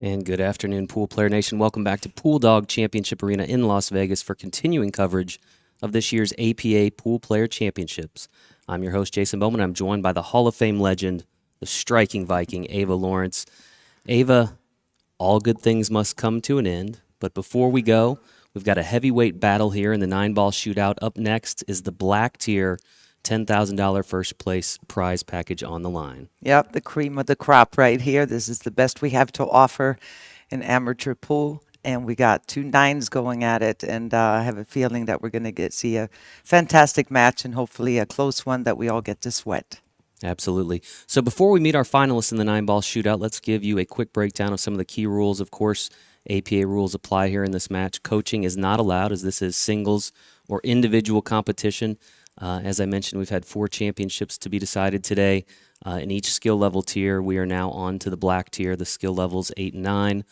And good afternoon, Pool Player Nation. Welcome back to Pool Dog Championship Arena in Las Vegas for continuing coverage of this year's APA Pool Player Championships. I'm your host, Jason Bowman. I'm joined by the Hall of Fame legend, the striking Viking, Ava Lawrence. Ava, all good things must come to an end. But before we go, we've got a heavyweight battle here in the 9-ball shootout. Up next is the Black Tier $10,000 first place prize package on the line. Yep, the cream of the crop right here. This is the best we have to offer in amateur pool. And we got two nines going at it. And I have a feeling that we're going to see a fantastic match and hopefully a close one that we all get to sweat. Absolutely. So before we meet our finalists in the 9-ball shootout, let's give you a quick breakdown of some of the key rules. Of course, APA rules apply here in this match. Coaching is not allowed as this is singles or individual competition. As I mentioned, we've had 4 championships to be decided today in each skill level tier. We are now on to the black tier, the skill levels 8 and 9.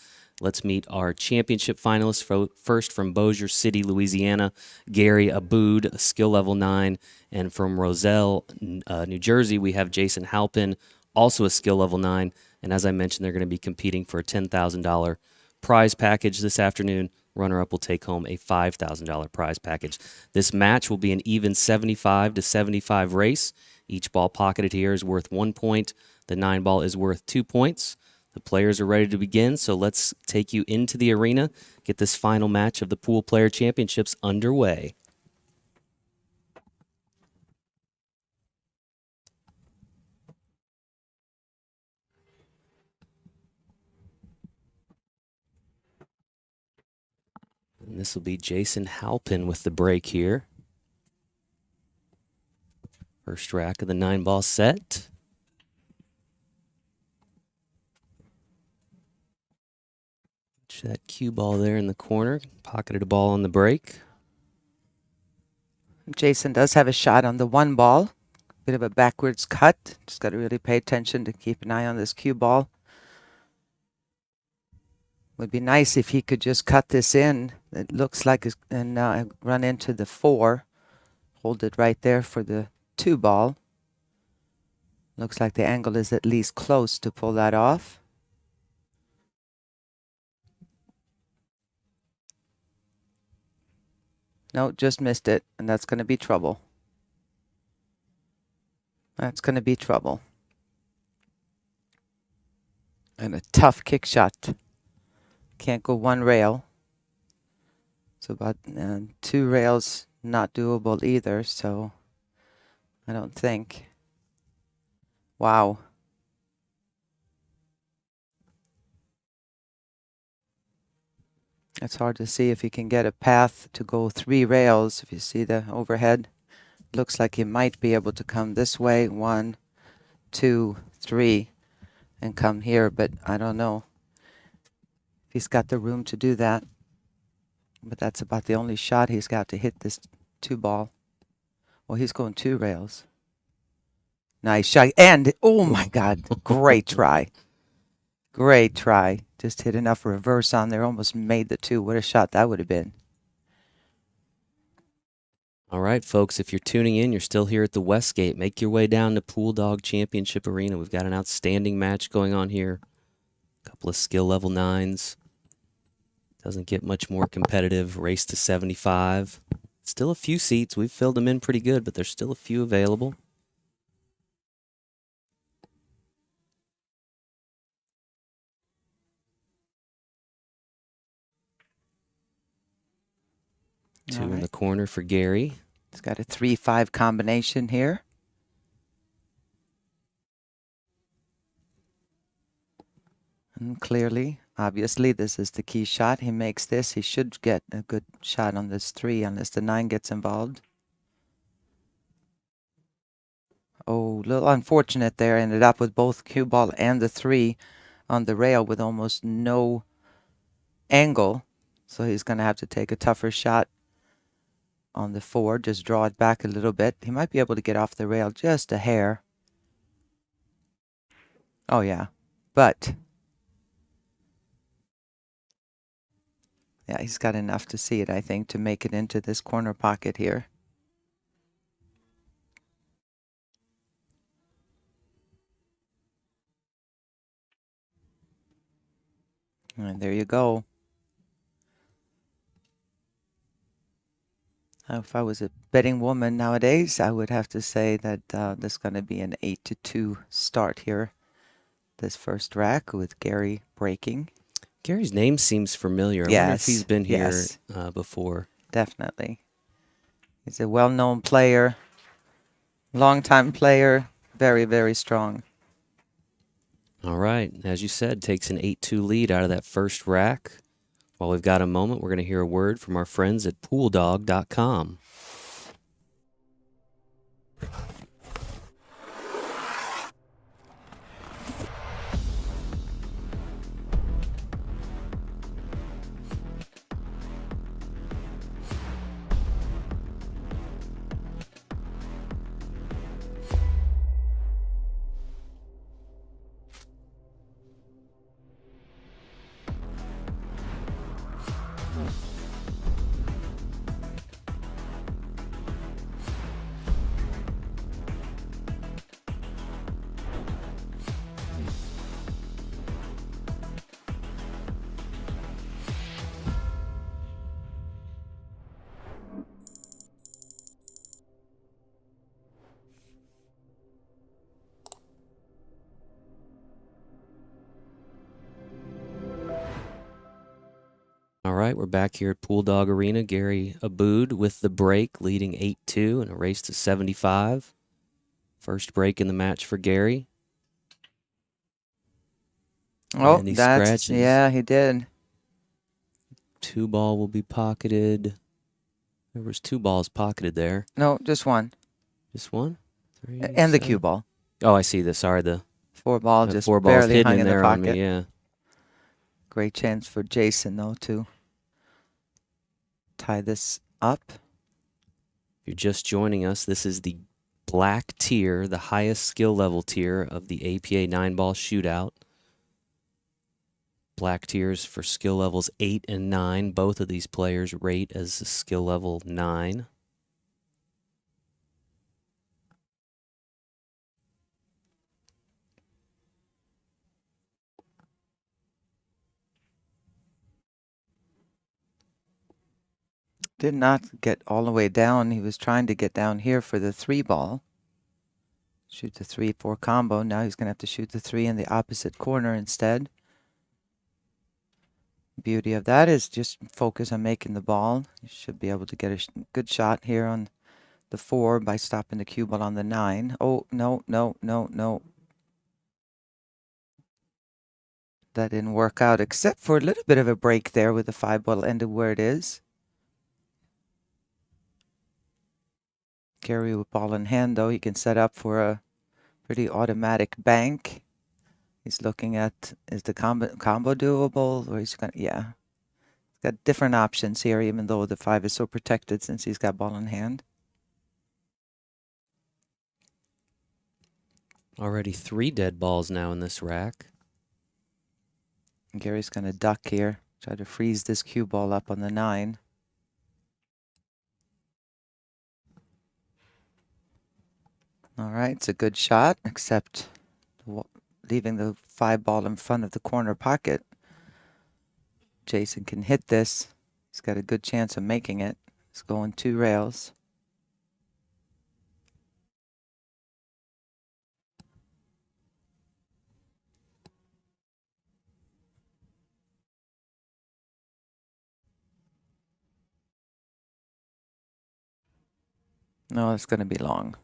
Let's meet our championship finalists. First from Bossier City, Louisiana, Gary Aboud, skill level 9. And from Roselle, New Jersey, we have Jason Halpin, also a skill level 9. And as I mentioned, they're going to be competing for a $10,000 prize package this afternoon. Runner-up will take home a $5,000 prize package. This match will be an even 75 to 75 race. Each ball pocketed here is worth 1 point. The 9-ball is worth 2 points. The players are ready to begin, so let's take you into the arena, get this final match of the Pool Player Championships underway. And this will be Jason Halpin with the break here. First rack of the 9-ball set. That cue ball there in the corner. Pocketed a ball on the break. Jason does have a shot on the 1 ball. Bit of a backwards cut. Just got to really pay attention to keep an eye on this cue ball. Would be nice if he could just cut this in. It looks like it's, and run into the 4. Hold it right there for the 2 ball. Looks like the angle is at least close to pull that off. No, just missed it, and that's going to be trouble. That's going to be trouble. And a tough kick shot. Can't go 1 rail. So about 2 rails, not doable either, so I don't think. Wow. It's hard to see if he can get a path to go 3 rails. If you see the overhead, looks like he might be able to come this way, 1, 2, 3, and come here, but I don't know if he's got the room to do that. But that's about the only shot he's got to hit this 2 ball. Well, he's going 2 rails. Nice shot. And, oh my God, great try. Great try. Just hit enough reverse on there. Almost made the 2. What a shot that would have been. All right, folks, if you're tuning in, you're still here at the Westgate. Make your way down to Pool Dog Championship Arena. We've got an outstanding match going on here. A couple of skill level 9s. Doesn't get much more competitive. Race to 75. Still a few seats. We've filled them in pretty good, but there's still a few available. Two in the corner for Gary. He's got a 3-5 combination here. And clearly, obviously, this is the key shot. He makes this. He should get a good shot on this 3 unless the 9 gets involved. Oh, a little unfortunate there. Ended up with both cue ball and the 3 on the rail with almost no angle. So he's going to have to take a tougher shot on the 4. Just draw it back a little bit. He might be able to get off the rail just a hair. Oh, yeah. But yeah, he's got enough to see it, I think, to make it into this corner pocket here. And there you go. If I was a betting woman nowadays, I would have to say that there's going to be an 8-2 start here. This first rack with Gary breaking. Gary's name seems familiar. I wonder if he's been here before. Definitely. He's a well-known player, long-time player, very, very strong. All right. As you said, takes an 8-2 lead out of that first rack. While we've got a moment, we're going to hear a word from our friends at pooldog.com. All right, we're back here at Pool Dog Arena. Gary Abood with the break, leading 8-2 in a race to 75. First break in the match for Gary. Oh, and he that's, scratches. yeah, he did. 2 ball will be pocketed. There was 2 balls pocketed there. No, just one. Just one? 3, And the 7. cue ball. Oh, I see this. Sorry, the 4 ball just 4 balls barely hidden hung in in the there on pocket. me, yeah. Great chance for Jason, though, to tie this up. If you're just joining us, this is the Black Tier, the highest skill level tier of the APA 9-ball shootout. Black tiers for skill levels 8 and 9. Both of these players rate as a skill level 9. Did not get all the way down. He was trying to get down here for the 3 ball. Shoot the 3-4 combo. Now he's going to have to shoot the 3 in the opposite corner instead. Beauty of that is just focus on making the ball. You should be able to get a good shot here on the 4 by stopping the cue ball on the 9. Oh, no, no, no, no. That didn't work out, except for a little bit of a break there with the 5 ball ended where it is. Gary with ball in hand, though, he can set up for a pretty automatic bank. He's looking at, is the combo doable? Or he's going to, yeah. He's got different options here, even though the 5 is so protected since he's got ball in hand. Already 3 dead balls now in this rack. Gary's going to duck here, try to freeze this cue ball up on the 9. All right, it's a good shot, except leaving the 5 ball in front of the corner pocket. Jason can hit this. He's got a good chance of making it. He's going 2 rails. No, it's going to be long.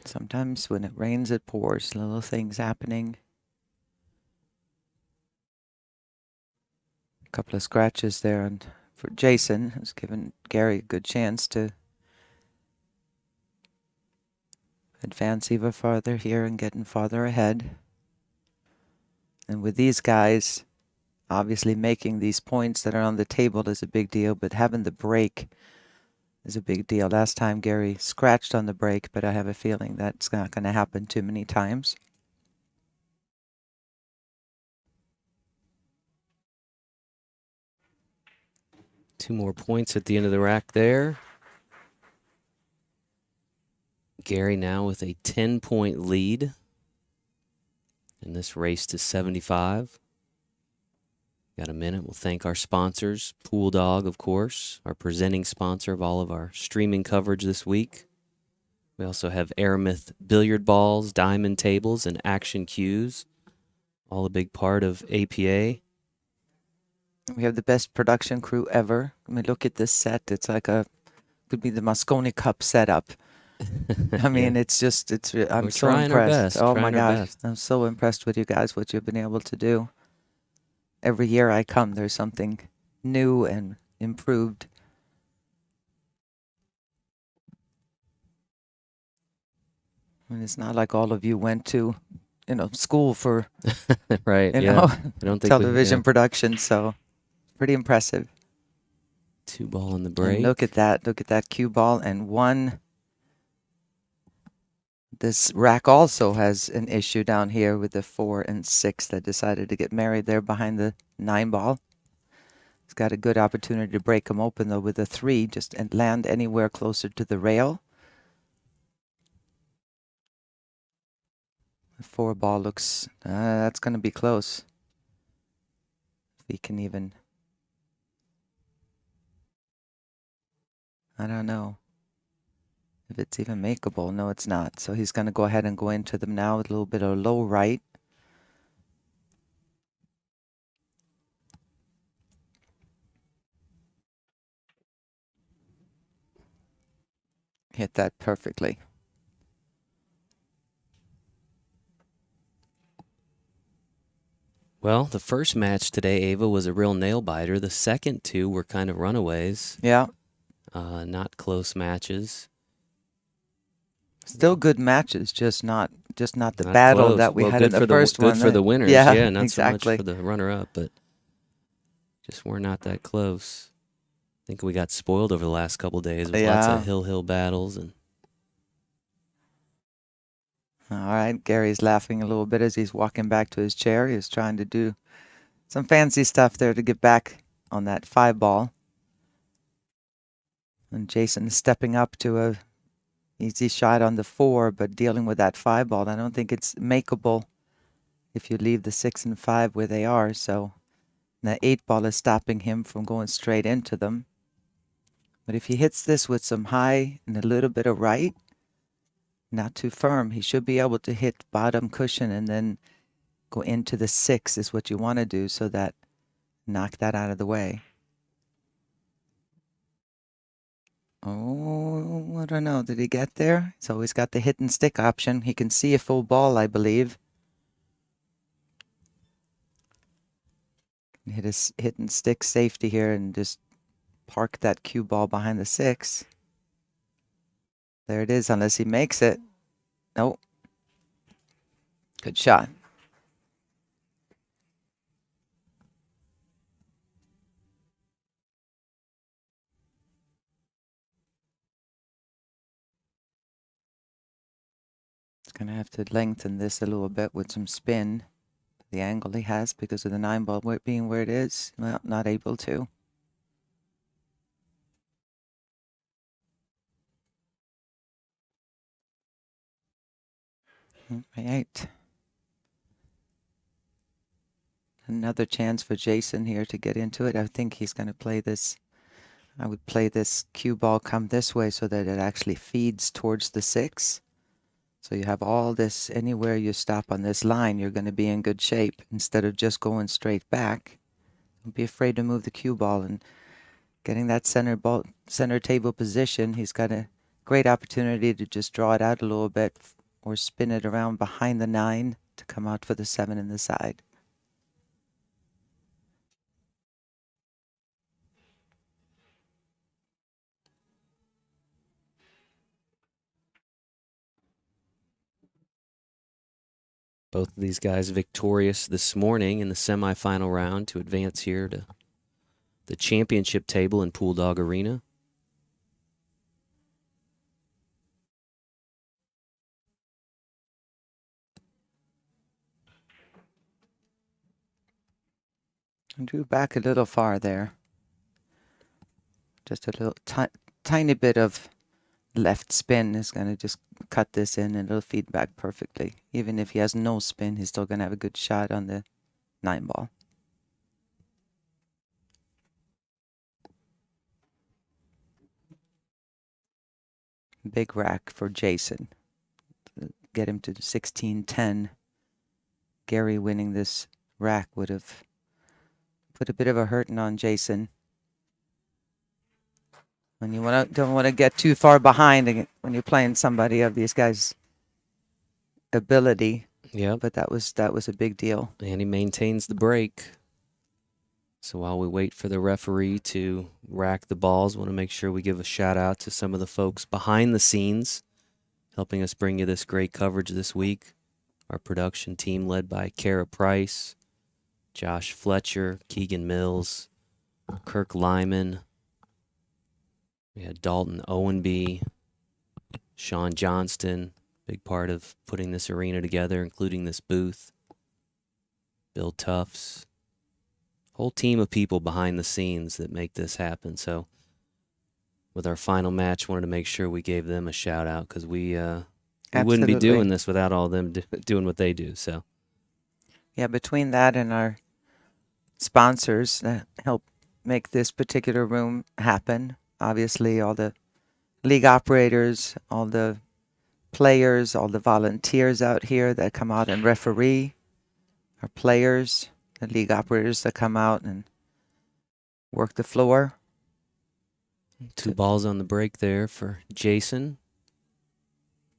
Sometimes when it rains, it pours. Little things happening. A couple of scratches there, and for Jason, who's given Gary a good chance to advance even farther here and getting farther ahead. And with these guys, obviously making these points that are on the table is a big deal, but having the break is a big deal. Last time Gary scratched on the break, but I have a feeling that's not going to happen too many times. Two more points at the end of the rack there. Gary now with a 10-point lead in this race to 75. Got a minute. We'll thank our sponsors, Pool Dog, of course, our presenting sponsor of all of our streaming coverage this week. We also have Aramith billiard balls, diamond tables, and action cues, all a big part of APA. We have the best production crew ever. I mean, look at this set. It's like could be the Mosconi Cup setup. I mean, Yeah. I'm We're so trying our impressed. best, Oh my trying our gosh, best. I'm so impressed with you guys, what you've been able to do. Every year I come, there's something new and improved. And it's not like all of you went to, school for, Right, yeah. I don't think television production, so pretty impressive. 2 ball in the break. And look at that cue ball and one. This rack also has an issue down here with the 4 and 6 that decided to get married there behind the 9 ball. It's got a good opportunity to break them open though with the 3, just and land anywhere closer to the rail. The 4 ball looks, that's going to be close. If he can even, I don't know if it's even makeable. No, it's not. So he's going to go ahead and go into them now with a little bit of low right. Hit that perfectly. Well, the first match today, Ava, was a real nail biter. The second 2 were kind of runaways. Yeah. Not close matches. Still good matches, just not the Not battle close. that we Well, had good in the for first one. Good for the winners, Yeah, not exactly. so much for the runner-up, but just we're not that close. I think we got spoiled over the last couple days with lots of hill battles. And all right, Gary's laughing a little bit as he's walking back to his chair. He's trying to do some fancy stuff there to get back on that 5 ball. And Jason stepping up to a easy shot on the 4, but dealing with that 5 ball. I don't think it's makeable if you leave the 6 and 5 where they are. So the 8 ball is stopping him from going straight into them. But if he hits this with some high and a little bit of right, not too firm, he should be able to hit bottom cushion and then go into the 6 is what you want to do, so that knock that out of the way. Oh, I don't know. Did he get there? He's always got the hit and stick option. He can see a full ball, I believe. Hit his hit and stick safety here and just park that cue ball behind the 6. There it is, unless he makes it. Nope. Good shot. It's going to have to lengthen this a little bit with some spin. The angle he has because of the 9 ball being where it is. Well, not able to. Right. Another chance for Jason here to get into it. I think he's going to play this. I would play this cue ball come this way so that it actually feeds towards the 6. So you have all this, anywhere you stop on this line, you're going to be in good shape instead of just going straight back. Don't be afraid to move the cue ball and getting that center table position. He's got a great opportunity to just draw it out a little bit or spin it around behind the 9 to come out for the 7 in the side. both of these guys victorious this morning in the semifinal round to advance here to the championship table in Pool Dog Arena. I drew back a little far there. Just a little tiny bit of left spin is going to just cut this in and it'll feed back perfectly. Even if he has no spin, he's still going to have a good shot on the 9-ball. Big rack for Jason. Get him to 16-10. Gary winning this rack would have put a bit of a hurting on Jason. When you don't want to get too far behind when you're playing somebody of these guys' ability. Yep. But that was a big deal. And he maintains the break. So while we wait for the referee to rack the balls, I want to make sure we give a shout out to some of the folks behind the scenes helping us bring you this great coverage this week. Our production team led by Kara Price, Josh Fletcher, Keegan Mills, Kirk Lyman. We had Dalton Owenby, Sean Johnston, big part of putting this arena together, including this booth. Bill Tufts. Whole team of people behind the scenes that make this happen. So with our final match, wanted to make sure we gave them a shout out because we wouldn't be doing this without all them doing what they do. So yeah, between that and our sponsors that help make this particular room happen, obviously all the league operators, all the players, all the volunteers out here that come out and referee, our players, the league operators that come out and work the floor. 2 balls on the break there for Jason.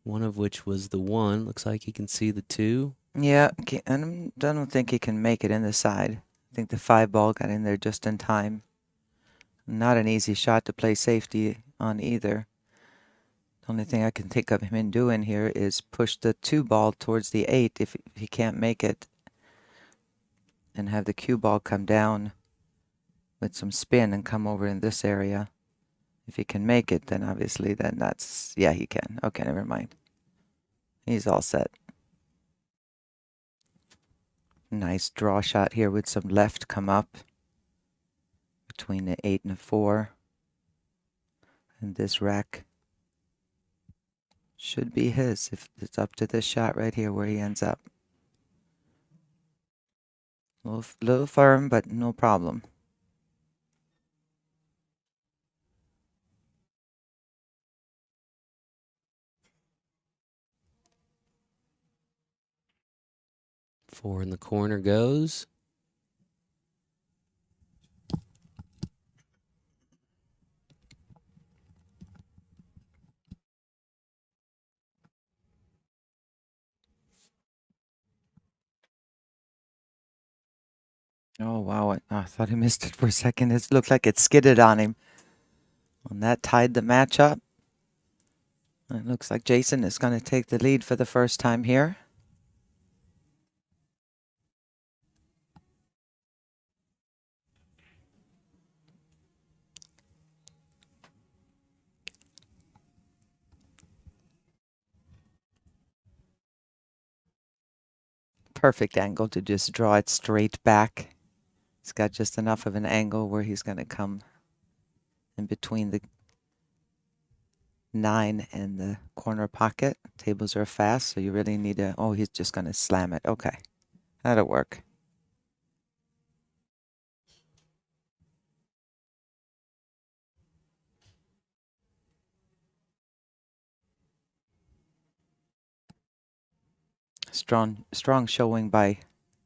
One of which was the 1. Looks like he can see the 2. Yeah, and I don't think he can make it in the side. I think the 5-ball got in there just in time. Not an easy shot to play safety on either. The only thing I can think of him doing here is push the 2-ball towards the 8 if he can't make it, and have the cue ball come down with some spin and come over in this area. If he can make it, then obviously that's, yeah, he can. Okay, never mind. He's all set. Nice draw shot here with some left come up between the 8 and the 4. And this rack should be his if it's up to this shot right here where he ends up. Little firm, but no problem. Four in the corner goes. Oh, wow. I thought he missed it for a second. It looked like it skidded on him. And that tied the match up. It looks like Jason is going to take the lead for the first time here. Perfect angle to just draw it straight back. He's got just enough of an angle where he's going to come in between the 9 and the corner pocket. Tables are fast, so you really need to... Oh, he's just going to slam it. Okay, that'll work. Strong showing by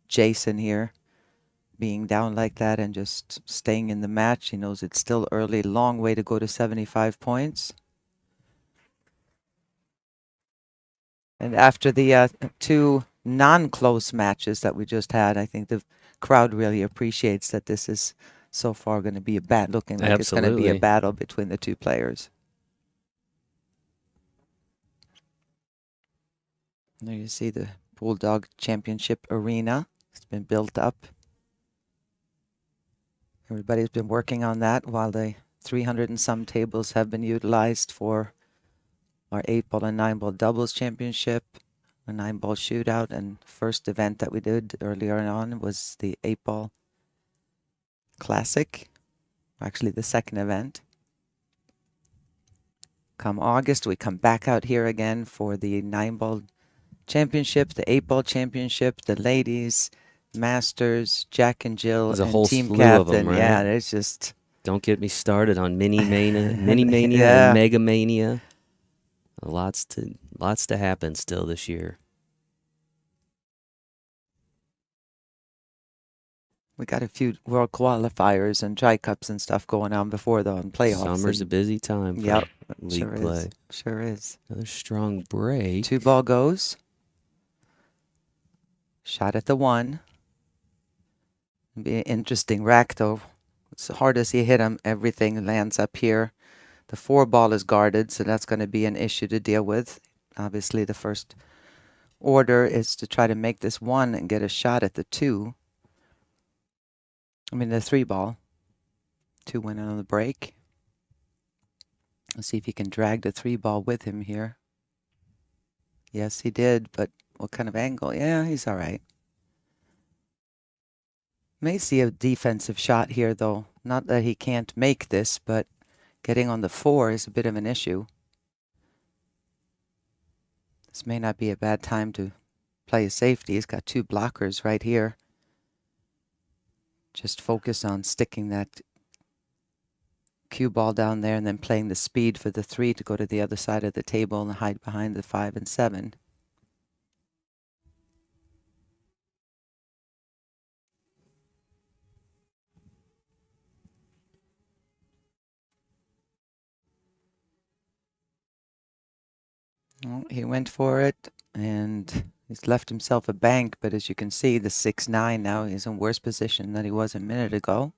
Jason here. Being down like that and just staying in the match. He knows it's still early. Long way to go to 75 points. And after the 2 non-close matches that we just had, I think the crowd really appreciates that this is so far going to be looking like it's going to be a battle between the 2 players. There you see the Bulldog Championship arena. It's been built up. Everybody's been working on that while the 300 and some tables have been utilized for our 8-ball and 9-ball doubles championship, a 9-ball shootout, and first event that we did earlier on was the 8-ball classic, actually the second event. Come August, we come back out here again for the 9-ball championship, the 8-ball championship, the ladies, masters, Jack and Jill, There's a and whole team slew of captain. them, right? Yeah, there's just Don't get me started on Mini Mania yeah. and Mega Mania. Lots to happen still this year. We got a few world qualifiers and dry cups and stuff going on before the playoffs. Summer's a busy time for Yep, league sure play. is. Sure is. Another strong break. 2-ball goes. Shot at the 1. Be an interesting rack though. As hard as he hit him, everything lands up here. The 4-ball is guarded, so that's going to be an issue to deal with. Obviously, the first order is to try to make this 1 and get a shot at the 2. I mean, the 3-ball. 2 went on the break. Let's see if he can drag the 3-ball with him here. Yes, he did, but what kind of angle? Yeah, he's all right. May see a defensive shot here, though. Not that he can't make this, but getting on the 4 is a bit of an issue. This may not be a bad time to play a safety. He's got 2 blockers right here. Just focus on sticking that cue ball down there and then playing the speed for the 3 to go to the other side of the table and hide behind the 5 and 7. Well, he went for it, and he's left himself a bank, but as you can see, the 6-9 now is in worse position than he was a minute ago.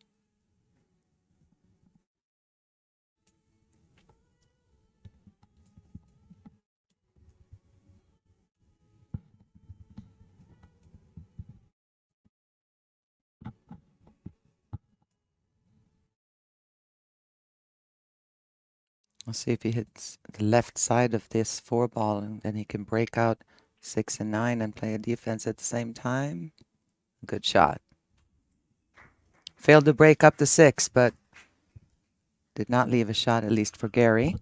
Let's see if he hits the left side of this 4-ball, and then he can break out 6 and 9 and play a defense at the same time. Good shot. Failed to break up the 6, but did not leave a shot, at least for Gary.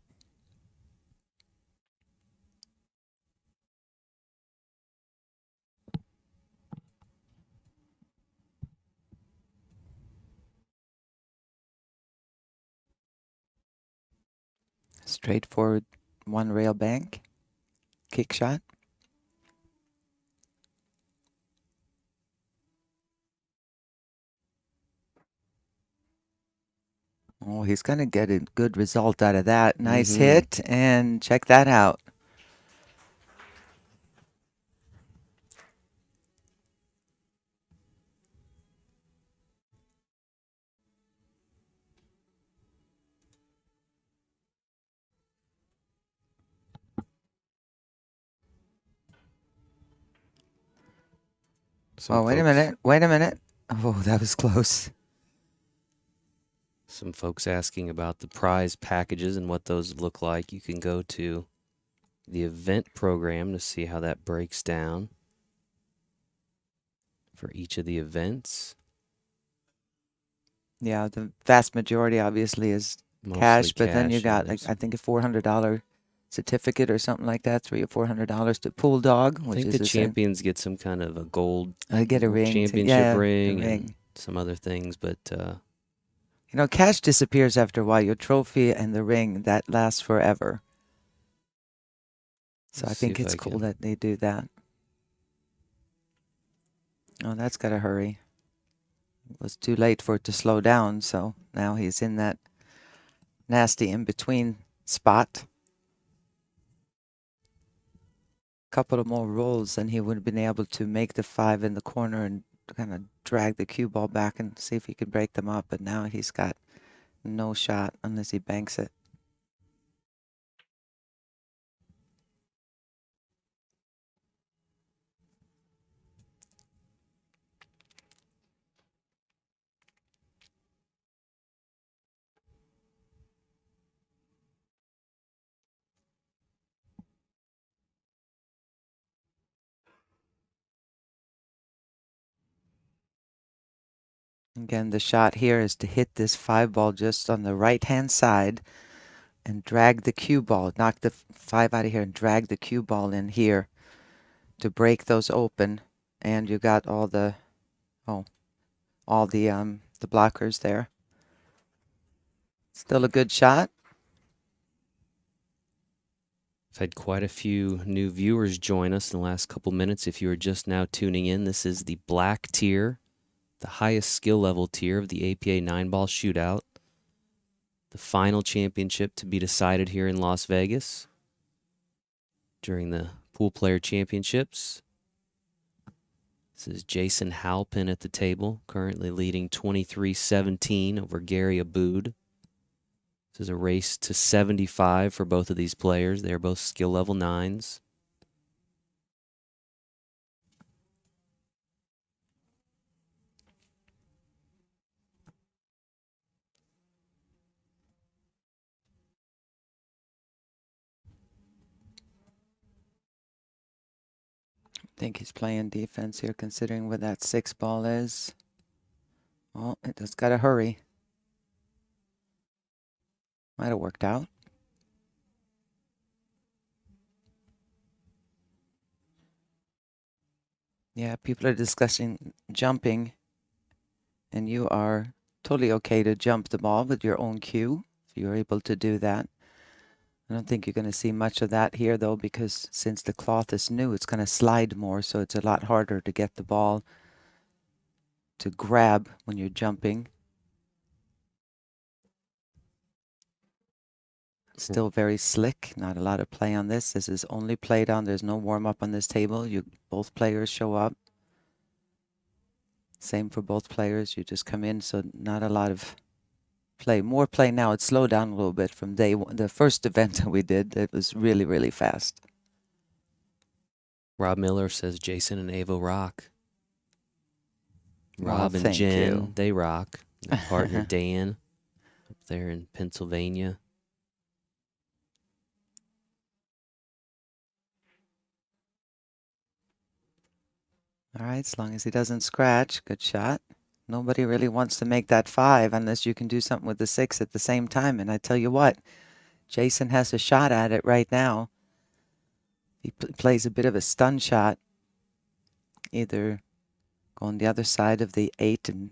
Straightforward 1-rail bank. Kick shot. Oh, he's going to get a good result out of that. Nice hit, and check that out. Oh, wait a minute. Wait a minute. Oh, that was close. Some folks asking about the prize packages and what those look like. You can go to the event program to see how that breaks down for each of the events. Yeah, the vast majority obviously is Mostly cash, but then you cash, got yeah, like I think a $400 certificate or something like that, $300 or $400 to Pool Dog, I which think is the champions get some kind of a gold I get a ring, championship ring, a ring. and some other things, but You know, cash disappears after a while. Your trophy and the ring, that lasts forever. So I think it's cool that they do that. Oh, that's got to hurry. It was too late for it to slow down, so now he's in that nasty in-between spot. Couple of more rolls and he would have been able to make the 5 in the corner and kind of drag the cue ball back and see if he could break them up. But now he's got no shot unless he banks it. Again, the shot here is to hit this 5 ball just on the right-hand side and drag the cue ball. Knock the 5 out of here and drag the cue ball in here to break those open. And you got all the blockers there. Still a good shot. I've had quite a few new viewers join us in the last couple minutes. If you are just now tuning in, this is the Black Tier, the highest skill level tier of the APA 9-ball shootout. The final championship to be decided here in Las Vegas during the Poolplayer Championships. This is Jason Halpin at the table, currently leading 23-17 over Gary Abood. This is a race to 75 for both of these players. They are both skill level 9s. I think he's playing defense here, considering where that 6 ball is. Oh, it just got to hurry. Might have worked out. Yeah, people are discussing jumping, and you are totally okay to jump the ball with your own cue if you're able to do that. I don't think you're going to see much of that here, though, because since the cloth is new, it's going to slide more, so it's a lot harder to get the ball to grab when you're jumping. Still very slick, not a lot of play on this. This is only played on, there's no warm-up on this table. Both players show up. Same for both players, you just come in, so not a lot of play. More play now. It's slowed down a little bit from day one. The first event that we did, it was really, really fast. Rob Miller says Jason and Ava rock. Rob Well, and Jen, you. they rock. Their partner Dan up there in Pennsylvania. All right, as long as he doesn't scratch, good shot. Nobody really wants to make that 5 unless you can do something with the 6 at the same time. And I tell you what, Jason has a shot at it right now. He plays a bit of a stun shot. Either go on the other side of the 8 and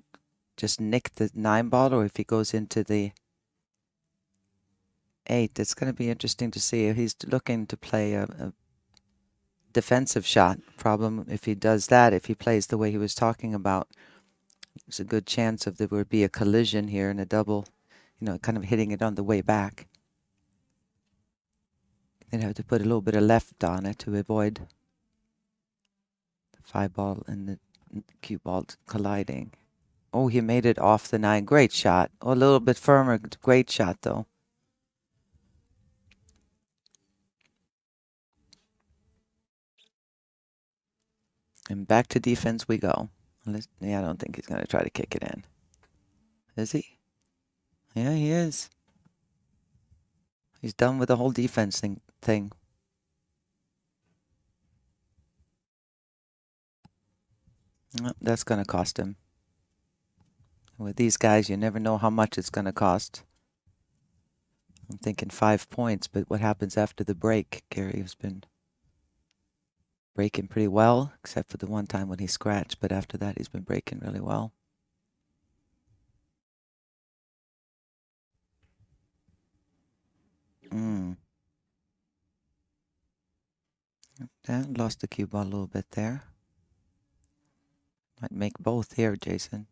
just nick the 9 ball, or if he goes into the 8, it's going to be interesting to see. He's looking to play a defensive shot. Problem if he does that, if he plays the way he was talking about, there's a good chance of there would be a collision here and a double, kind of hitting it on the way back. They'd have to put a little bit of left on it to avoid the 5 ball and the cue ball colliding. Oh, he made it off the 9. Great shot. Oh, a little bit firmer. Great shot, though. And back to defense we go. Yeah, I don't think he's going to try to kick it in. Is he? Yeah, he is. He's done with the whole defense thing. Oh, that's going to cost him. With these guys, you never know how much it's going to cost. I'm thinking 5 points, but what happens after the break? Gary has been breaking pretty well, except for the one time when he scratched, but after that he's been breaking really well. Yeah, lost the cue ball a little bit there. Might make both here, Jason.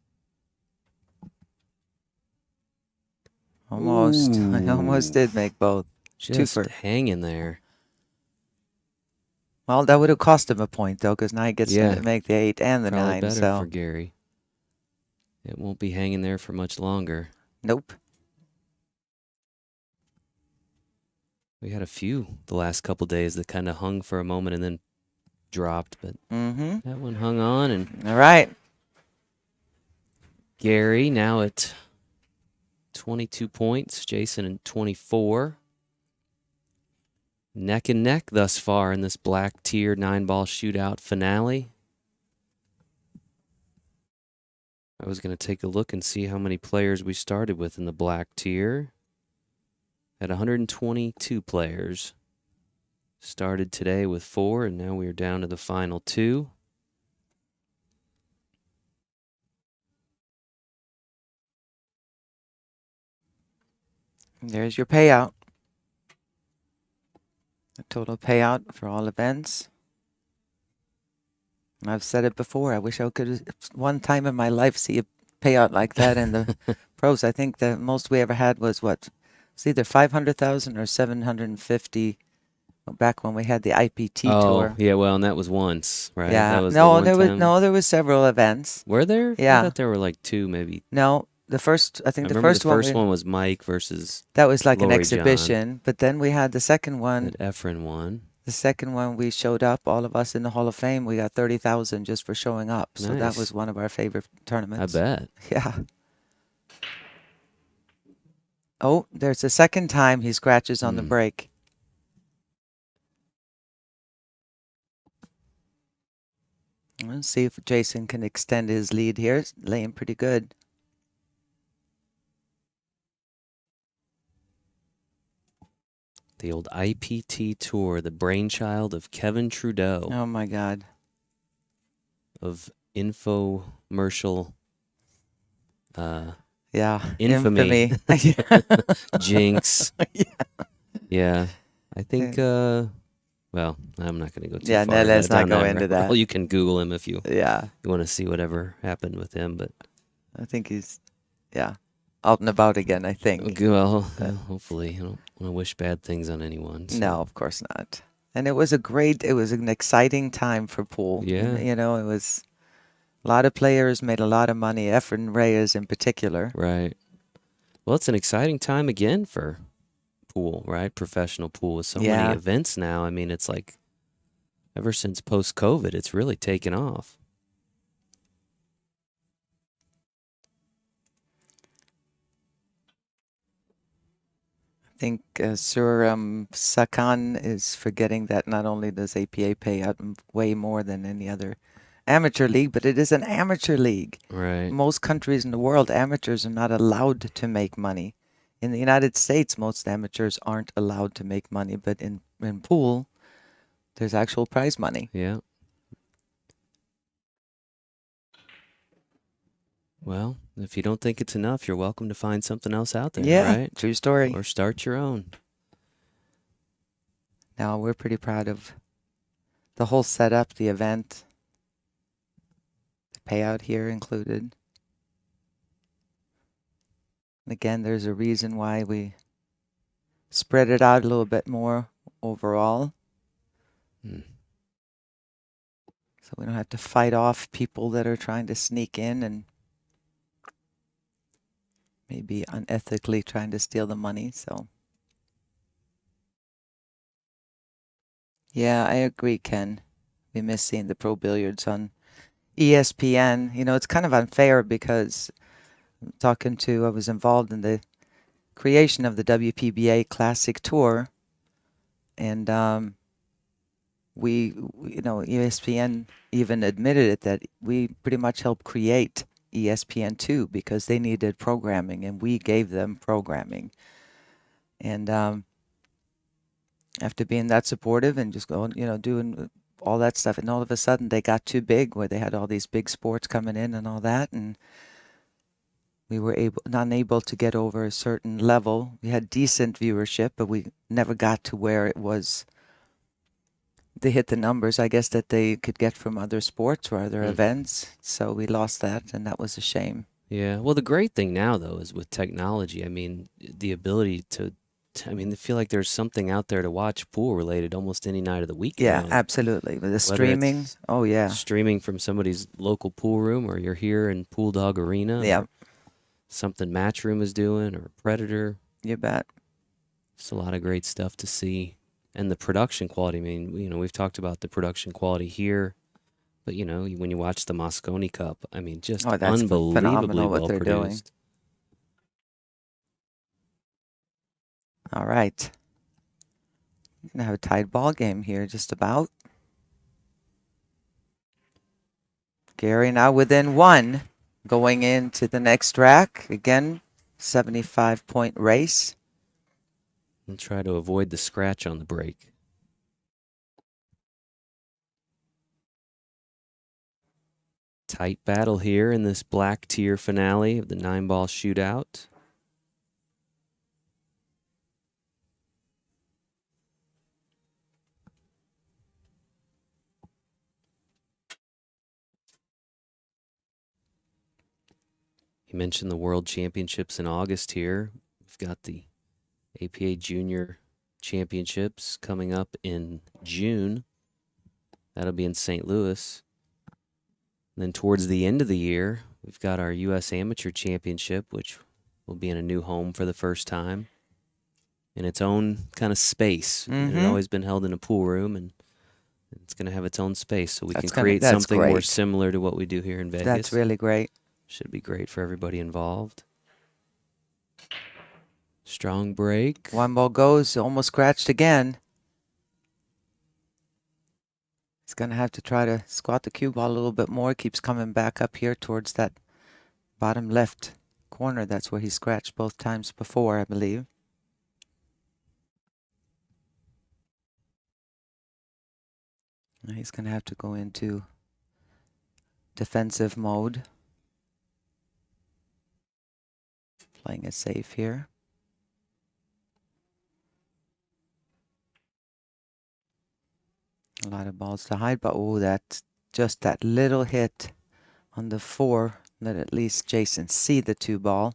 Almost. I almost did make both. Just Twofer. hanging there. Well, that would have cost him a point, though, because now he gets to make the 8 and the Probably 9. better So for Gary. It won't be hanging there for much longer. Nope. We had a few the last couple days that kind of hung for a moment and then dropped, but that one hung on. And all right. Gary now at 22 points, Jason at 24. Neck and neck thus far in this Black Tier 9-ball shootout finale. I was going to take a look and see how many players we started with in the Black Tier. at 122 players. Started today with 4, and now we are down to the final 2. There's your payout. The total payout for all events. I've said it before. I wish I could one time in my life see a payout like that in the pros. I think the most we ever had was what? It's either 500,000 or 750 back when we had the IPT tour. Yeah, well, and that was once, right? Yeah. That was No, the one time. there was several events. Were there? Yeah. I thought there were like 2, maybe. No, I think I the remember first the first one was Mike versus that was like an Lori exhibition, but then we had the second one. that Efren won. The second one we showed up, all of us in the Hall of Fame. We got 30,000 just for showing up. So that Nice. was one of our favorite I tournaments. bet. Yeah. Oh, there's a second time he scratches on the break. Let's see if Jason can extend his lead here. It's laying pretty good. The old IPT tour, the brainchild of Kevin Trudeau Oh my God. of infomercial Yeah. infamy. Infamy. Jinx. Yeah. Yeah. I think well, I'm not going to go too Yeah, far no, let's not down go that into rabbit that. hole. You can Google him if you Yeah. want to see whatever happened with him, but I think he's, yeah, out and about again, I think. well, hopefully. I don't want to wish bad things on anyone. So. No, of course not. And it was an exciting time for pool. Yeah. You know, it was a lot of players made a lot of money, Efren Reyes in particular. Right. Well, it's an exciting time again for pool, right? Professional pool with so many events now. I mean, it's like ever since post-COVID, it's really taken off. I think Sir Sakan is forgetting that not only does APA pay out way more than any other amateur league, but it is an amateur league. Right. Most countries in the world, amateurs are not allowed to make money. In the United States, most amateurs aren't allowed to make money, but in pool, there's actual prize money. Yeah. Well, if you don't think it's enough, you're welcome to find something else out there, right? True story. Or start your own. Now, we're pretty proud of the whole setup, the event, the payout here included. And again, there's a reason why we spread it out a little bit more overall. So we don't have to fight off people that are trying to sneak in and maybe unethically trying to steal the money. So yeah, I agree, Ken. We miss seeing the pro billiards on ESPN. You know, it's kind of unfair because I was involved in the creation of the WPBA Classic Tour, and ESPN even admitted it that we pretty much helped create ESPN2 because they needed programming and we gave them programming. And after being that supportive and just going, doing all that stuff, and all of a sudden they got too big where they had all these big sports coming in and all that, and we were not able to get over a certain level. We had decent viewership, but we never got to where it was. They hit the numbers, I guess, that they could get from other sports or other events. So we lost that, and that was a shame. Yeah. Well, the great thing now, though, is with technology, I mean, the ability I feel like there's something out there to watch pool related almost any night of the week. Yeah, now. absolutely. With the streaming, oh yeah. Streaming from somebody's local pool room, or you're here in Pool Dog Arena. Yeah. Something Matchroom is doing, or Predator. You bet. It's a lot of great stuff to see. And the production quality, I mean, we've talked about the production quality here, but, when you watch the Mosconi Cup, I mean, just that's unbelievably phenomenal what well they're doing. produced. All right. We're going to have a tied ball game here, just about. Gary now within 1, going into the next rack. Again, 75-point race. and try to avoid the scratch on the break. Tight battle here in this black tier finale of the 9-ball shootout. He mentioned the World Championships in August here. We've got the APA Junior Championships coming up in June. That'll be in St. Louis. And then towards the end of the year, we've got our U.S. Amateur Championship, which will be in a new home for the first time in its own kind of space. It had always been held in a pool room, and it's going to have its own space, so we can create something more similar to what we do here in Vegas. That's really great. Should be great for everybody involved. Strong break. One ball goes, almost scratched again. He's going to have to try to squat the cue ball a little bit more. Keeps coming back up here towards that bottom left corner. That's where he scratched both times before, I believe. And he's going to have to go into defensive mode. Playing it safe here. A lot of balls to hide, but oh, that's just that little hit on the 4. Let at least Jason see the 2 ball.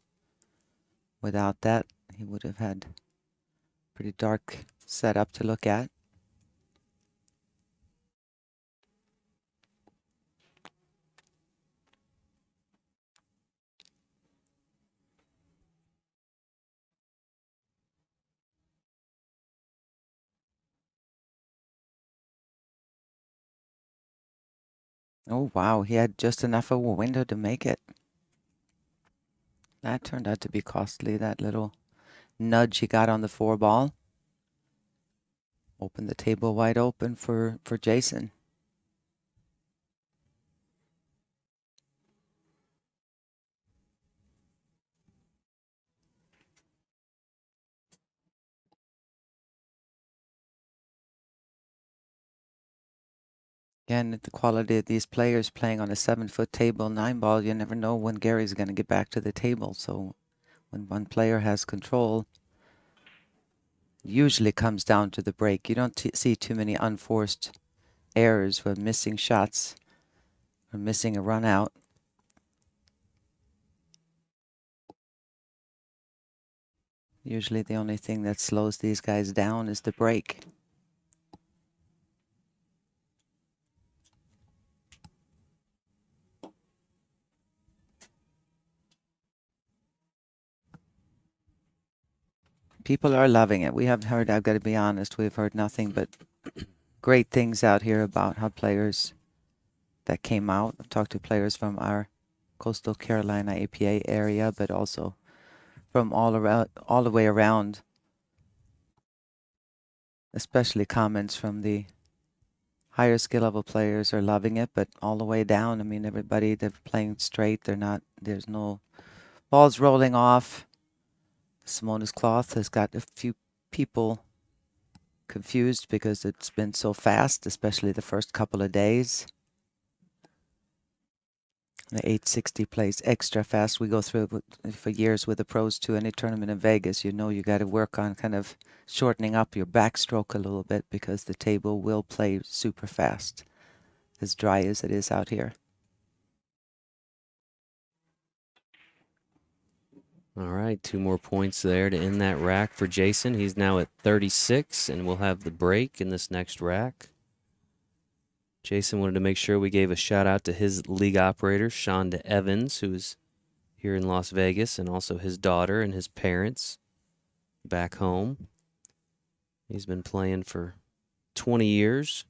Without that, he would have had pretty dark setup to look at. Oh, wow. He had just enough of a window to make it. That turned out to be costly, that little nudge he got on the 4 ball. Opened the table wide open for Jason. Again, the quality of these players playing on a 7-foot table, 9-ball, you never know when Gary's going to get back to the table. So when one player has control, usually comes down to the break. You don't see too many unforced errors with missing shots or missing a run out. Usually the only thing that slows these guys down is the break. People are loving it. We have heard, I've got to be honest, we've heard nothing but great things out here about how players that came out. I've talked to players from our Coastal Carolina APA area, but also from all the way around. Especially comments from the higher skill level players are loving it, but all the way down, I mean, everybody, they're playing straight. There's no balls rolling off. Simona's cloth has got a few people confused because it's been so fast, especially the first couple of days. The 860 plays extra fast. We go through it for years with the pros to any tournament in Vegas. You know you got to work on kind of shortening up your backstroke a little bit because the table will play super fast, as dry as it is out here. All right, 2 more points there to end that rack for Jason. He's now at 36, and we'll have the break in this next rack. Jason wanted to make sure we gave a shout out to his league operator, Shonda Evans, who's here in Las Vegas, and also his daughter and his parents back home. He's been playing for 20 years.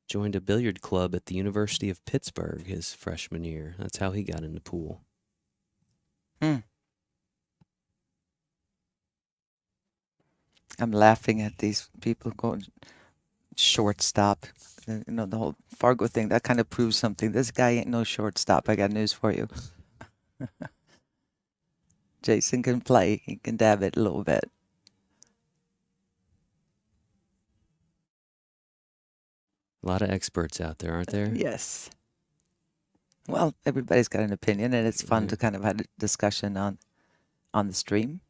Joined a billiard club at the University of Pittsburgh his freshman year. That's how he got into pool. I'm laughing at these people going shortstop. You know, the whole Fargo thing, that kind of proves something. This guy ain't no shortstop. I got news for you. Jason can play. He can dab it a little bit. A lot of experts out there, aren't there? Yes. Well, everybody's got an opinion, and it's fun to kind of have a discussion on the stream.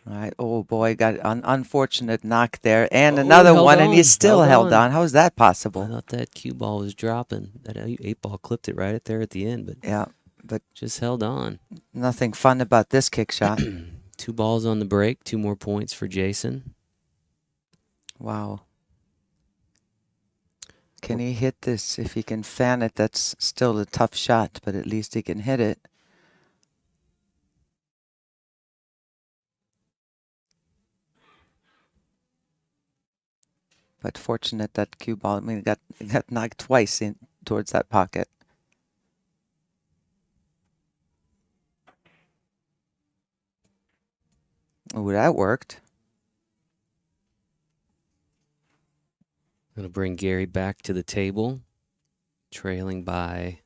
All right. Oh boy, got an unfortunate knock there, and another one, and he still held on. How is that I possible? thought that cue ball was dropping. That 8 ball clipped it right there at the end, but Yeah, but just held on. nothing fun about this kick shot. 2 balls on the break. 2 more points for Jason. Wow. Can he hit this? If he can fan it, that's still a tough shot, but at least he can hit it. But fortunate that cue ball, I mean, it got knocked twice in towards that pocket. Oh, that worked. It'll bring Gary back to the table, trailing by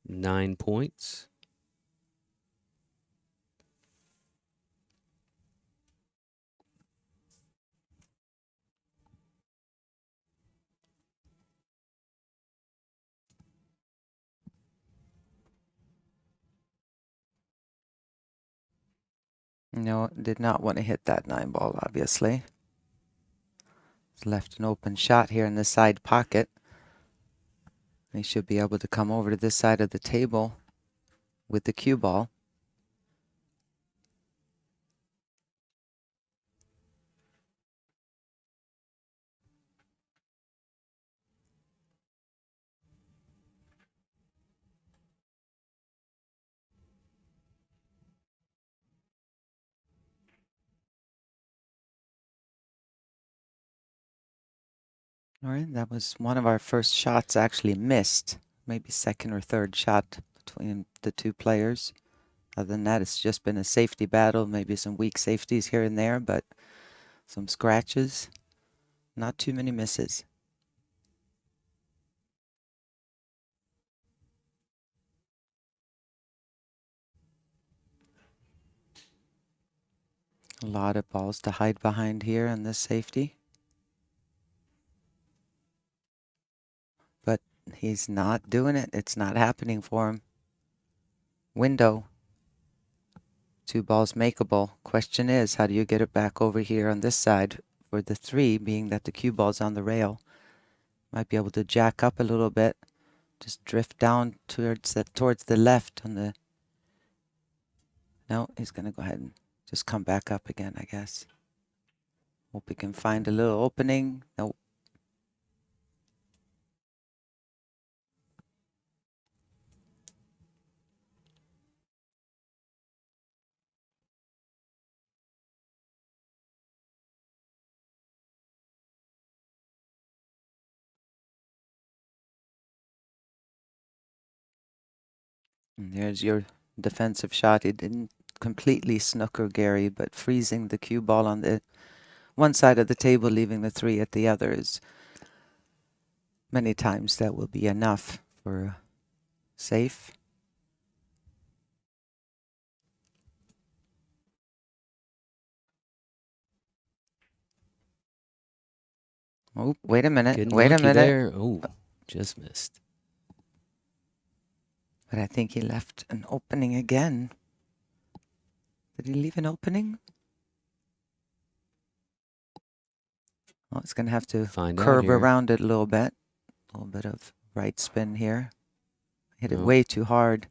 9 points. No, did not want to hit that 9-ball, obviously. He's left an open shot here in the side pocket. He should be able to come over to this side of the table with the cue ball. All right, that was one of our first shots actually missed. Maybe second or third shot between the two players. Other than that, it's just been a safety battle, maybe some weak safeties here and there, but some scratches. Not too many misses. A lot of balls to hide behind here in this safety. But he's not doing it. It's not happening for him. Window. 2 balls makeable. Question is, how do you get it back over here on this side for the 3, being that the cue ball's on the rail? Might be able to jack up a little bit. Just drift down towards the left on the... No, he's going to go ahead and just come back up again, I guess. Hope he can find a little opening. Nope. And there's your defensive shot. He didn't completely snooker Gary, but freezing the cue ball on the one side of the table, leaving the 3 at the other is many times that will be enough for safe. Oh, wait a minute. Getting Wait a lucky minute. there. Oh, just missed. But I think he left an opening again. Did he leave an opening? Oh, it's going to have to curve around it a little bit. A little bit of right spin here. Hit it way too hard.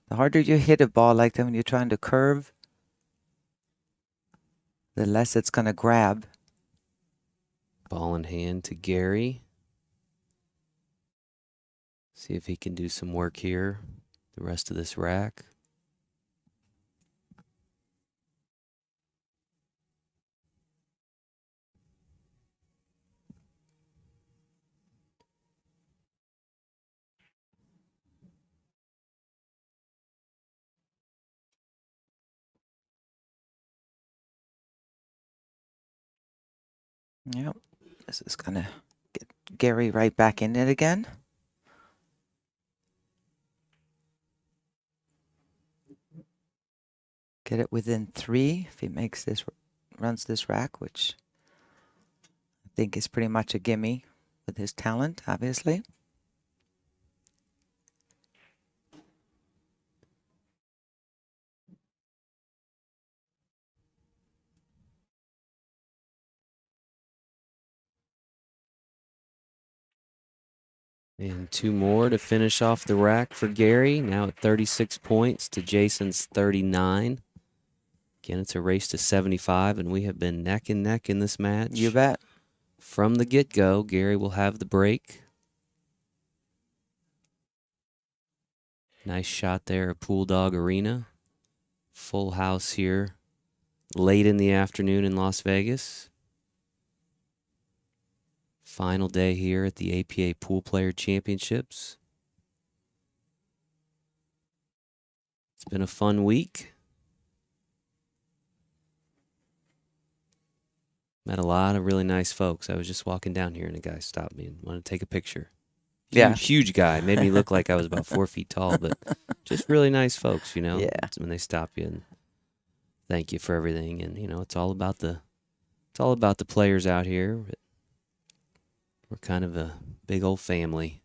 The harder you hit a ball like that when you're trying to curve, the less it's going to grab. Ball in hand to Gary. See if he can do some work here. The rest of this rack. Yep. This is going to get Gary right back in it again. Get it within 3 if he makes this, runs this rack, which I think is pretty much a gimme with his talent, obviously. And 2 more to finish off the rack for Gary. Now at 36 points to Jason's 39. Again, it's a race to 75, and we have been neck and neck in this match. You bet. From the get-go, Gary will have the break. Nice shot there at Pool Dog Arena. Full house here late in the afternoon in Las Vegas. Final day here at the APA Poolplayer Championships. It's been a fun week. Met a lot of really nice folks. I was just walking down here and a guy stopped me and wanted to take a picture. Huge guy. Made me look like I was about 4 feet tall, but just really nice folks, you know. Yeah. When they stop you and thank you for everything. And, you know, it's all about the players out here. We're kind of a big old family.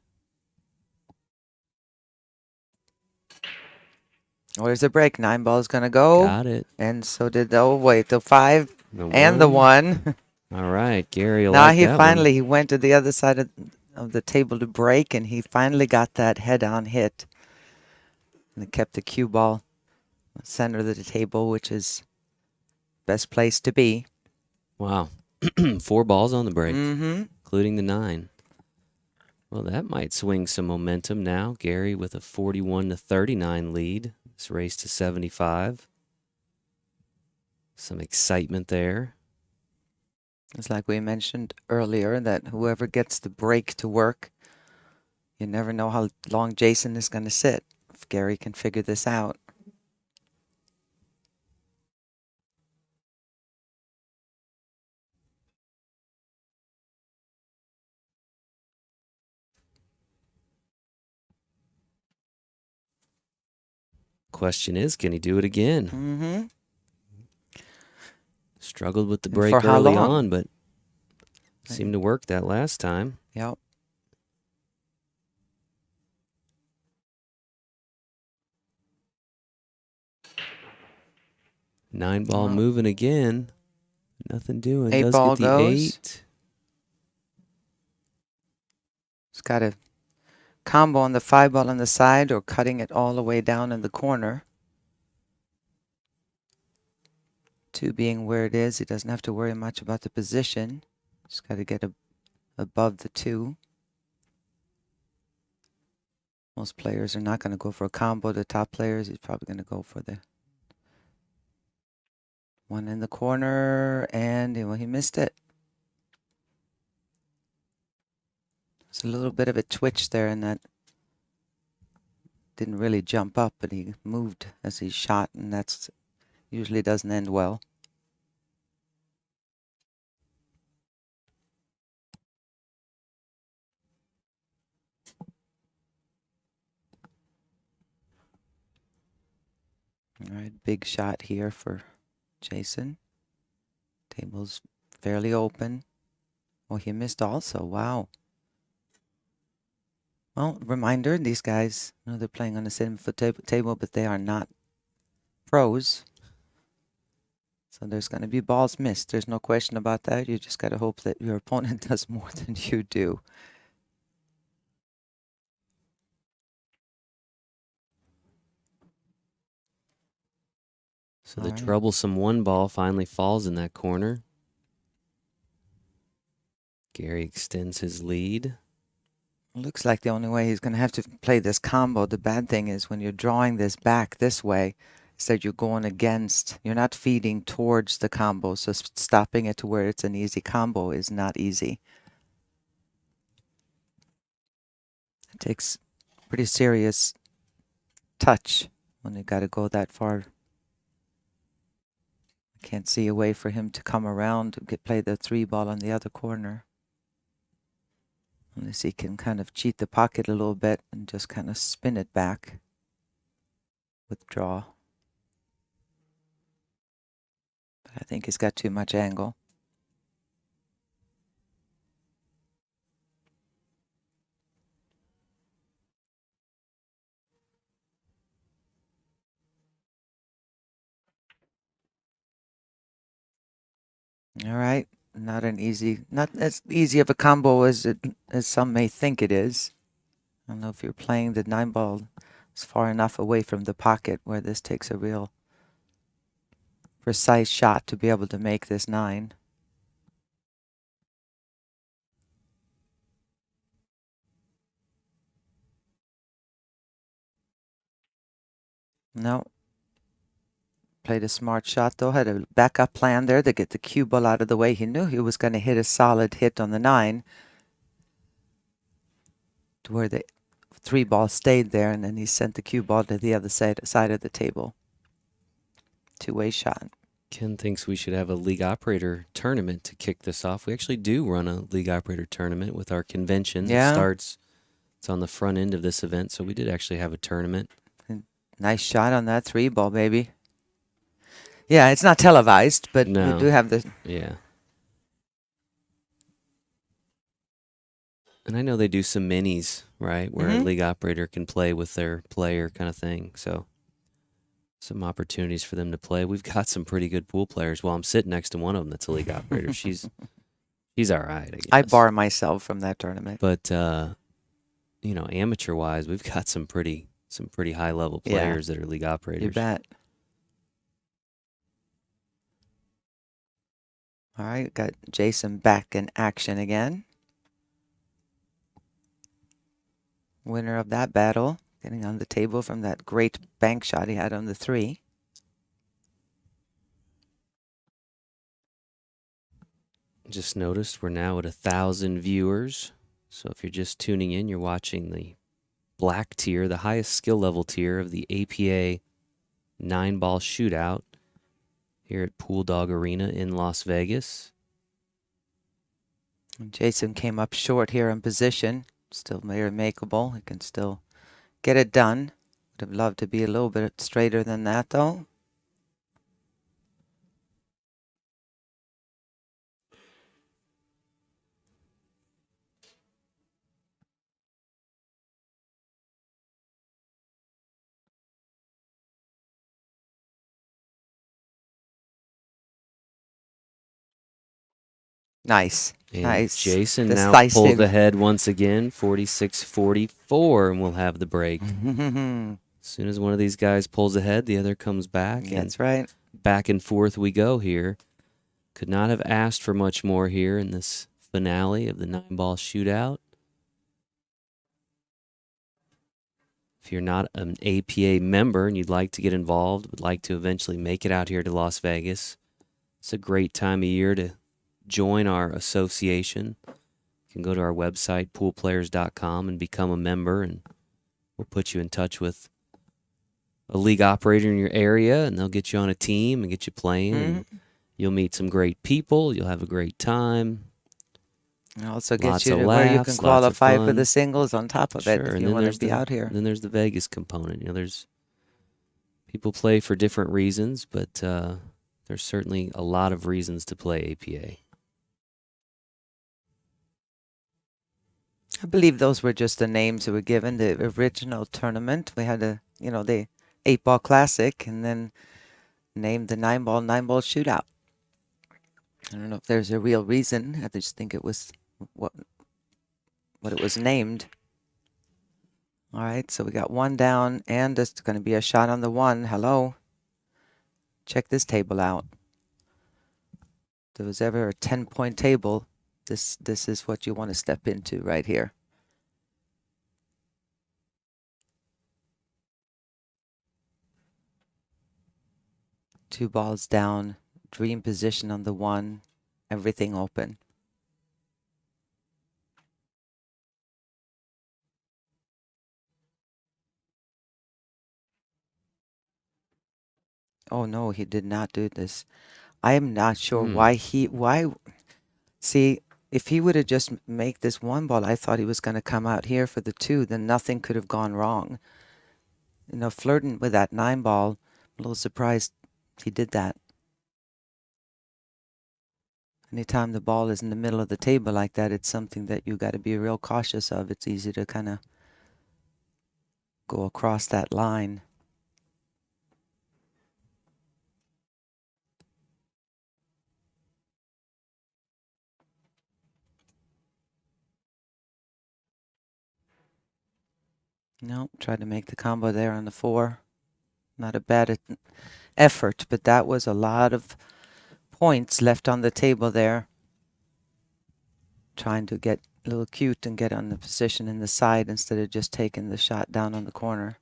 Where's the break? 9 ball's going to go. Got it. And so did the 5 and the 1. All right, Gary. Now Like he that finally he went to the other side of the table to break, and he finally got that head-on hit. And it kept the cue ball center of the table, which is best place to be. Wow. 4 balls on the break, Mm-hmm. including the 9. Well, that might swing some momentum now. Gary with a 41-39 lead. This race to 75. Some excitement there. It's like we mentioned earlier that whoever gets the break to work, you never know how long Jason is going to sit. If Gary can figure this out. Question is, can he do it again? Mm-hmm. Struggled with the And break for how early long? on, but seemed to work that last time. Yep. Nine ball moving again. Nothing doing. 8 Does ball get the goes. 8. It's got a combo on the 5 ball on the side or cutting it all the way down in the corner. 2 being where it is, he doesn't have to worry much about the position. Just got to get above the 2. Most players are not going to go for a combo. The top players, he's probably going to go for the one in the corner, and well, he missed it. There's a little bit of a twitch there, and that didn't really jump up, but he moved as he shot, and that's usually doesn't end well. All right, big shot here for Jason. Table's fairly open. Oh, he missed also. Wow. Well, reminder, these guys, you know, they're playing on the same table, but they are not pros. So there's going to be balls missed. There's no question about that. You just got to hope that your opponent does more than you do. So the troublesome 1 ball finally falls in that corner. Gary extends his lead. Looks like the only way he's going to have to play this combo. The bad thing is when you're drawing this back this way, is that you're going against, you're not feeding towards the combo. So stopping it to where it's an easy combo is not easy. It takes pretty serious touch when you got to go that far. I can't see a way for him to come around to play the 3 ball on the other corner. Unless he can kind of cheat the pocket a little bit and just kind of spin it back. Withdraw. I think he's got too much angle. All right. Not as easy of a combo as some may think it is. I don't know if you're playing the 9-ball is far enough away from the pocket where this takes a real precise shot to be able to make this 9. No. Played a smart shot though, had a backup plan there to get the cue ball out of the way. He knew he was going to hit a solid hit on the 9 to where the 3-ball stayed there, and then he sent the cue ball to the other side of the table. Two-way shot. Ken thinks we should have a league operator tournament to kick this off. We actually do run a league operator tournament with our convention. Yeah. It's on the front end of this event, so we did actually have a tournament. Nice shot on that 3-ball, baby. Yeah, it's not televised, but No. we do have the... Yeah. And I know they do some minis, right, where a league operator can play with their player kind of thing. So some opportunities for them to play. We've got some pretty good pool players. Well, I'm sitting next to one of them that's a league operator. She's all right, I guess. I bar myself from that tournament. But you know, amateur-wise, we've got some pretty high-level players that are league operators. You bet. All right, got Jason back in action again. Winner of that battle, getting on the table from that great bank shot he had on the 3. Just noticed we're now at 1,000 viewers. So if you're just tuning in, you're watching the Black Tier, the highest skill level tier of the APA 9-ball shootout here at Pool Dog Arena in Las Vegas. Jason came up short here in position. Still very makeable. He can still get it done. Would have loved to be a little bit straighter than that, though. Nice. And Nice. Jason now Decisive. pulls ahead once again, 46-44, and we'll have the break. As soon as one of these guys pulls ahead, the other comes back. That's right. Back and forth we go here. Could not have asked for much more here in this finale of the 9-ball shootout. If you're not an APA member and you'd like to get involved, would like to eventually make it out here to Las Vegas, it's a great time of year to join our association. You can go to our website, poolplayers.com, and become a member, and we'll put you in touch with a league operator in your area, and they'll get you on a team and get you playing. And you'll meet some great people. You'll have a great time. It also Lots gets you of to where you laughs, can lots of qualify for fun. the singles on top of it if and you then want there's to be out here. Then there's the Vegas component. You know, there's people play for different reasons, but there's certainly a lot of reasons to play APA. I believe those were just the names that were given. The original tournament, we had the 8-ball classic, and then named the 9-ball shootout. I don't know if there's a real reason. I just think it was what it was named. All right, so we got one down, and there's going to be a shot on the 1. Hello. Check this table out. If there was ever a 10-point table, this is what you want to step into right here. Two balls down, dream position on the 1, everything open. Oh no, he did not do this. I am not sure why. See, if he would have just make this 1 ball, I thought he was going to come out here for the 2, then nothing could have gone wrong. You know, flirting with that 9 ball, I'm a little surprised he did that. Anytime the ball is in the middle of the table like that, it's something that you got to be real cautious of. It's easy to kind of go across that line. Nope, tried to make the combo there on the 4. Not a bad effort, but that was a lot of points left on the table there. Trying to get a little cute and get on the position in the side instead of just taking the shot down on the corner.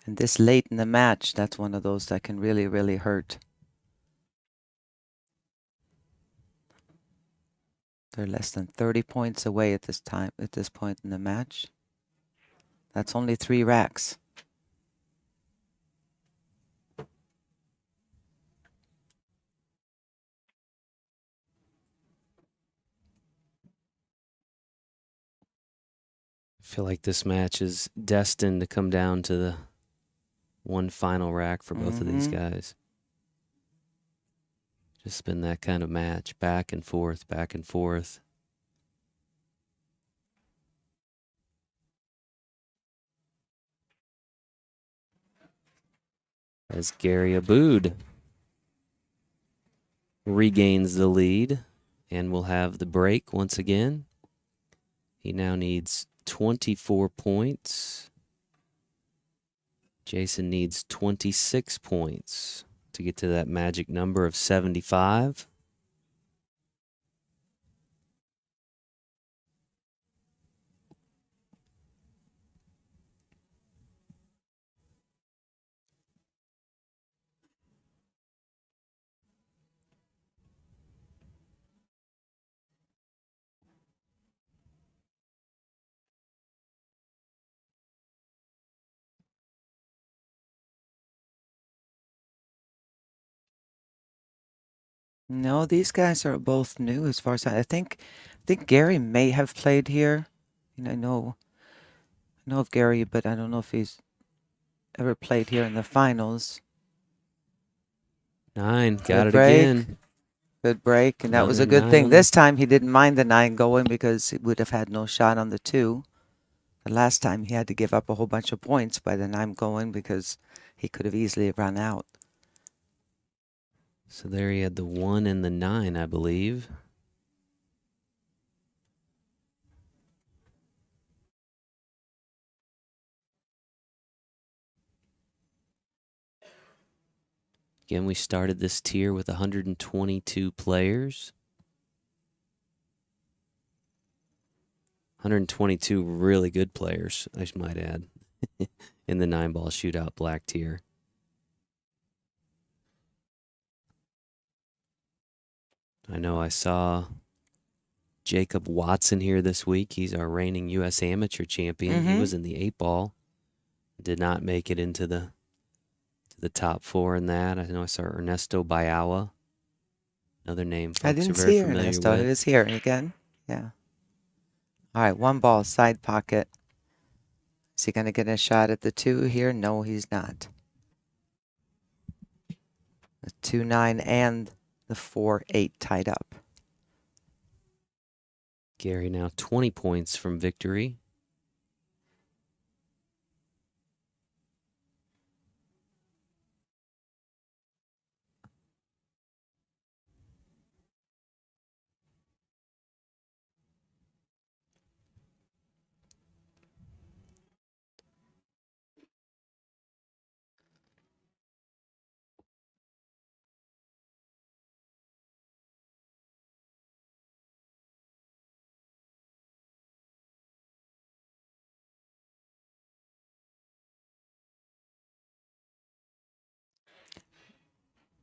And this late in the match, that's one of those that can really, really hurt. They're less than 30 points away at this point in the match. That's only 3 racks. I feel like this match is destined to come down to the one final rack for both of these guys. Just been that kind of match, back and forth, back and forth. As Gary Aboud regains the lead and will have the break once again. He now needs 24 points. Jason needs 26 points to get to that magic number of 75. No, these guys are both new as far as I think Gary may have played here. And I know of Gary, but I don't know if he's ever played here in the finals. 9, got Good it break. again. Good break, and that was a Another good thing. 9. This time he didn't mind the 9 going because he would have had no shot on the 2. The last time he had to give up a whole bunch of points by the 9 going because he could have easily run out. So there he had the 1 and the 9, I believe. Again, we started this tier with 122 players. 122 really good players, I might add, in the 9-ball shootout black tier. I know I saw Jacob Watson here this week. He's our reigning U.S. amateur champion. He was in the 8-ball. Did not make it into the top 4 in that. I know I saw Ernesto Bayawa. Another name folks I didn't are very see familiar Ernesto. with. He was here again. Yeah. All right, 1 ball, side pocket. Is he going to get a shot at the 2 here? No, he's not. The 2-9 and the 4-8 tied up. Gary now 20 points from victory.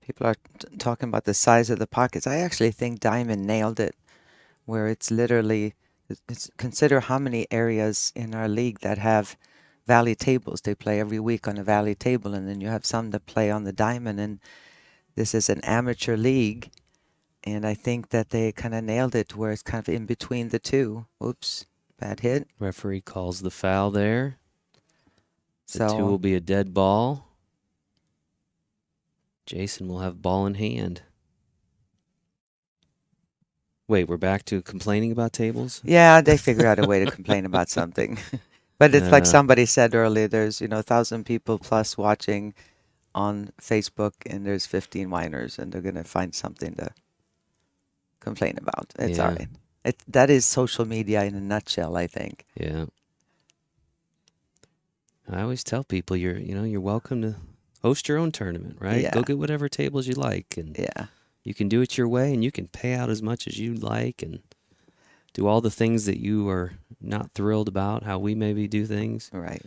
People are talking about the size of the pockets. I actually think Diamond nailed it, where it's literally, consider how many areas in our league that have valley tables. They play every week on a valley table, and then you have some that play on the Diamond, and this is an amateur league, and I think that they kind of nailed it where it's kind of in between the 2. Oops, bad hit. Referee calls the foul there. The 2 will So be a dead ball. Jason will have ball in hand. Wait, we're back to complaining about tables? Yeah, they figure out a way to complain about something. But it's like Uh, somebody said earlier, there's, 1,000 people plus watching on Facebook, and there's 15 whiners, and they're going to find something to complain about. It's all Yeah. right. That is social media in a nutshell, I think. Yeah. I always tell people you're welcome to host your own tournament, right? Go Yeah. get whatever tables you like, and Yeah. you can do it your way, and you can pay out as much as you like, and do all the things that you are not thrilled about, how we maybe do things. Right.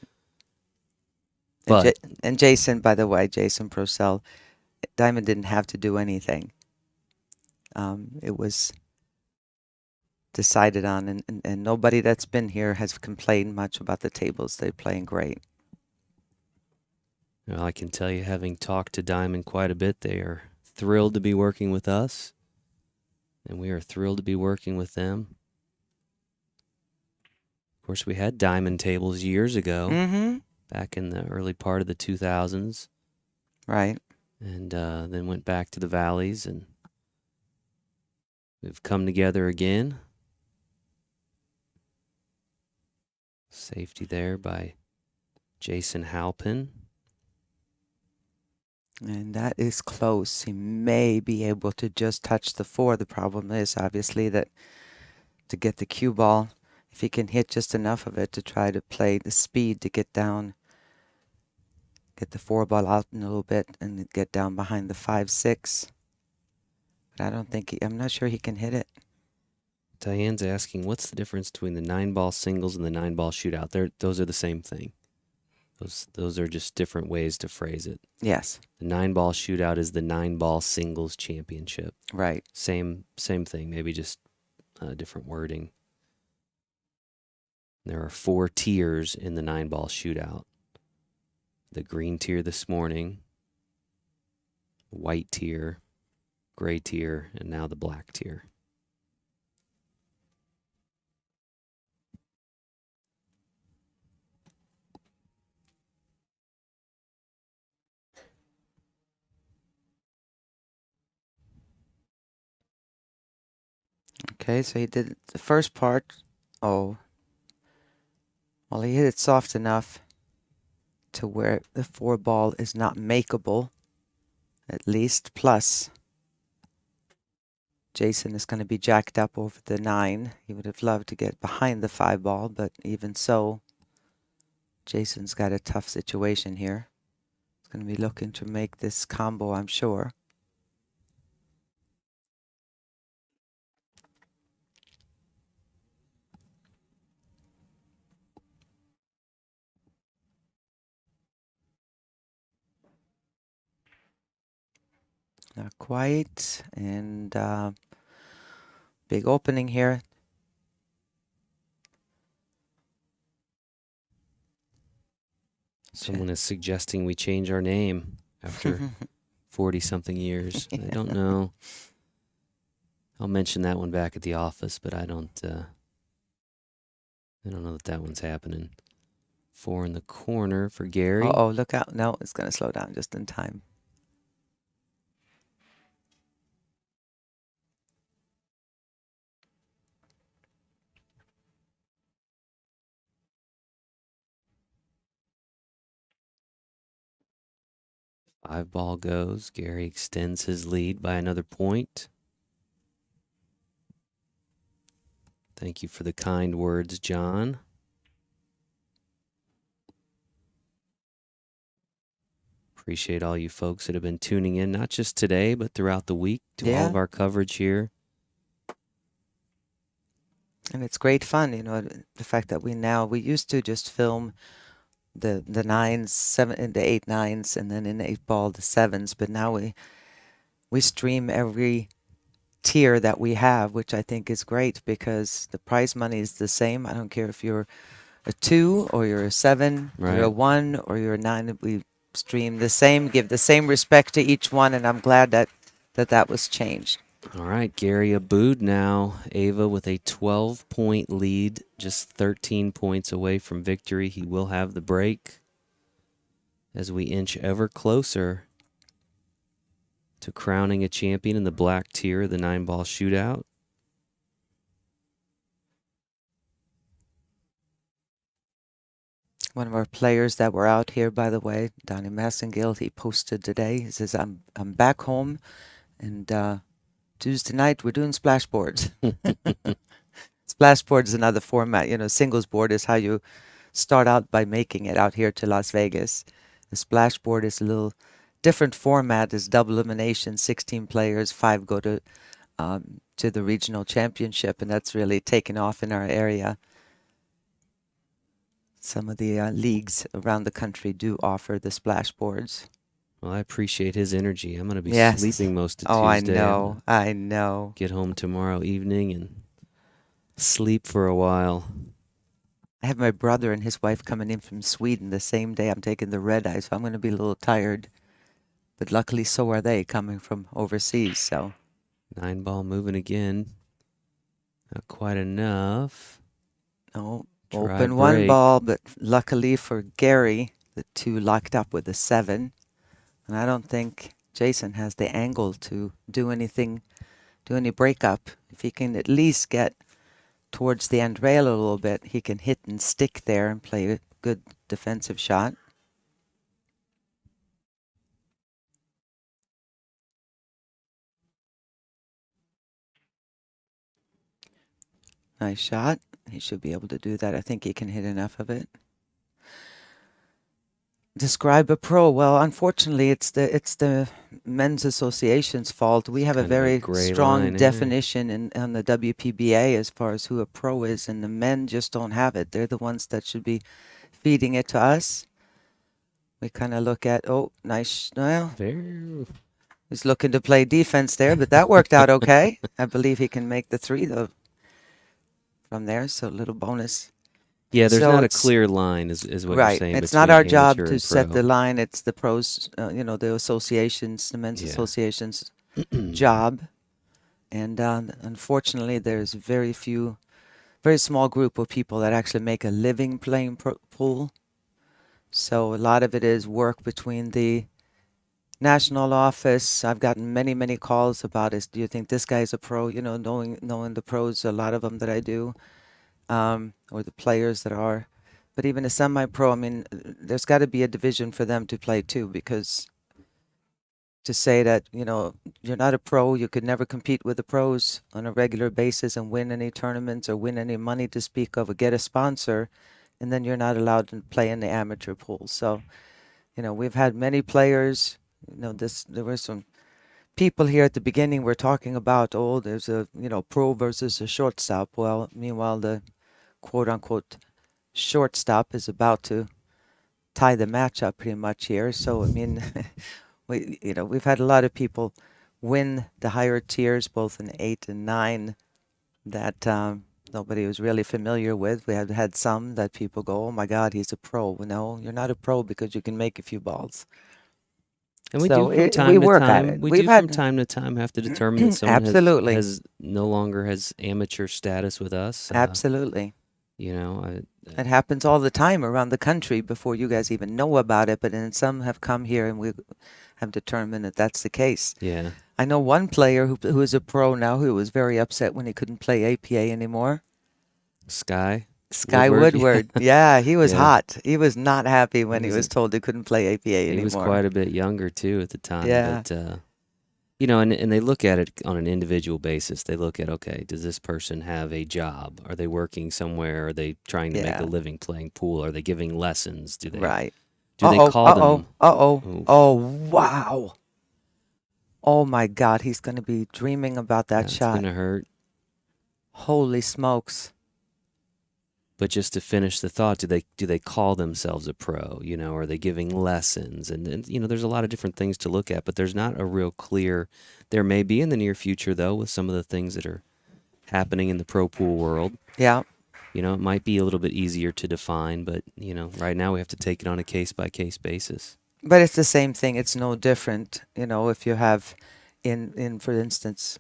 But And Jason, by the way, Jason Purcell, Diamond didn't have to do anything. It was decided on, and nobody that's been here has complained much about the tables. They're playing great. I can tell you, having talked to Diamond quite a bit, they are thrilled to be working with us, and we are thrilled to be working with them. Of course, we had Diamond tables years ago, Mm-hmm. back in the early part of the 2000s, Right. and then went back to the Valleys, and we've come together again. Safety there by Jason Halpin. And that is close. He may be able to just touch the 4. The problem is obviously that to get the cue ball, if he can hit just enough of it to try to play the speed to get down, get the 4 ball out in a little bit and get down behind the 5-6. But I don't think I'm not sure he can hit it. Diane's asking, what's the difference between the 9-ball singles and the 9-ball shootout? Those are the same thing. Those are just different ways to phrase it. Yes. The 9-ball shootout is the 9-ball singles championship. Right. Same thing, maybe just different wording. There are 4 tiers in the 9-ball shootout. The green tier this morning, white tier, gray tier, and now the black tier. Okay, so he did the first part. Oh. Well, he hit it soft enough to where the 4 ball is not makeable, at least. Plus, Jason is going to be jacked up over the 9. He would have loved to get behind the 5 ball, but even so, Jason's got a tough situation here. He's going to be looking to make this combo, I'm sure. Not quite, and big opening here. Someone is suggesting we change our name after 40-something years. I don't know. I'll mention that one back at the office, but I don't know that one's happening. 4 in the corner for Gary. Uh-oh, look out. No, it's going to slow down just in time. Five ball goes. Gary extends his lead by another point. Thank you for the kind words, John. Appreciate all you folks that have been tuning in, not just today, but throughout the week to all of our coverage here. And it's great fun, the fact that we used to just film the 9s, 7 and the 8 9s, and then in 8 ball the 7s, but now we stream every tier that we have, which I think is great because the prize money is the same. I don't care if you're a 2 or you're a 7, Right. you're a 1 or you're a 9. We stream the same, give the same respect to each one, and I'm glad that was changed. All right, Gary Aboud now. Ava with a 12-point lead, just 13 points away from victory. He will have the break as we inch ever closer to crowning a champion in the black tier of the 9-ball shootout. One of our players that were out here, by the way, Donnie Massengill, he posted today. He says, I'm back home, and Tuesday night we're doing splashboards. Splashboard is another format. You know, singles board is how you start out by making it out here to Las Vegas. The splashboard is a little different format. It's double elimination, 16 players, 5 go to the regional championship, and that's really taken off in our area. Some of the leagues around the country do offer the splashboards. Well, I appreciate his energy. I'm going to be Yes. sleeping most of Oh, Tuesday. I know. Get home tomorrow evening and sleep for a while. I have my brother and his wife coming in from Sweden the same day I'm taking the red eye, so I'm going to be a little tired. But luckily, so are they coming from overseas. So 9-ball moving again. Not quite enough. no, Try open one break. ball, but luckily for Gary, the 2 locked up with a 7. And I don't think Jason has the angle to do anything, do any breakup. If he can at least get towards the end rail a little bit, he can hit and stick there and play a good defensive shot. Nice shot. He should be able to do that. I think he can hit enough of it. Describe a pro. Well, unfortunately, it's the men's association's fault. We have a kind of a very gray strong line, eh? definition on the WPBA as far as who a pro is, and the men just don't have it. They're the ones that should be feeding it to us. We kind of look at, oh, nice. Well, Very. he's looking to play defense there, but that worked out okay. I believe he can make the 3 though from there, so a little bonus. Yeah, there's So not a it's- clear line, is what Right. you're saying. It's not between our job amateur to and set pro. the line. It's the pros, you know, the associations, the men's Yeah. association's job. And unfortunately, there's very small group of people that actually make a living playing pool. So a lot of it is work between the national office. I've gotten many calls about it. Do you think this guy's a pro? You know, knowing the pros, a lot of them that I do, or the players that are. But even a semi-pro, I mean, there's got to be a division for them to play too, because to say that, you know, you're not a pro, you could never compete with the pros on a regular basis and win any tournaments or win any money to speak of or get a sponsor, and then you're not allowed to play in the amateur pool. So, you know, we've had many players, you know, there were some people here at the beginning were talking about, oh, there's a, you know, pro versus a shortstop. Well, meanwhile, the quote unquote shortstop is about to tie the match up pretty much here. So, I mean, we've had a lot of people win the higher tiers, both in 8 and 9, that nobody was really familiar with. We have had some that people go, oh my God, he's a pro. Well, no, you're not a pro because you can make a few balls. And we So do from time we to work at time. it. We We've do had from time to time have to determine that someone Absolutely. has no longer has amateur status with us. Absolutely. You know, It happens all the time around the country before you guys even know about it. But then some have come here and we have determined that that's the case. yeah. I know one player who is a pro now who was very upset when he couldn't play APA anymore. Sky Woodward. Yeah, he was Yeah. hot. He was not happy when he was was told he couldn't play APA anymore. He was quite a bit younger too at the time. Yeah. But you know, and they look at it on an individual basis. They look at, okay, does this person have a job? Are they working somewhere? Are they trying to make Yeah. a living playing pool? Are they giving lessons? Do they Right. do they call them? Uh-oh. Oof. Oh, wow. Oh, my God. He's going to be dreaming about that That's shot. gonna hurt. Holy smokes. But just to finish the thought, do they call themselves a pro? You know, are they giving lessons? And you know, there's a lot of different things to look at, but there's not a real clear. There may be in the near future though, with some of the things that are happening in the pro pool world. Yeah. You know, it might be a little bit easier to define, but you know, right now we have to take it on a case by case basis. But it's the same thing. It's no different. You know, if you have in for instance,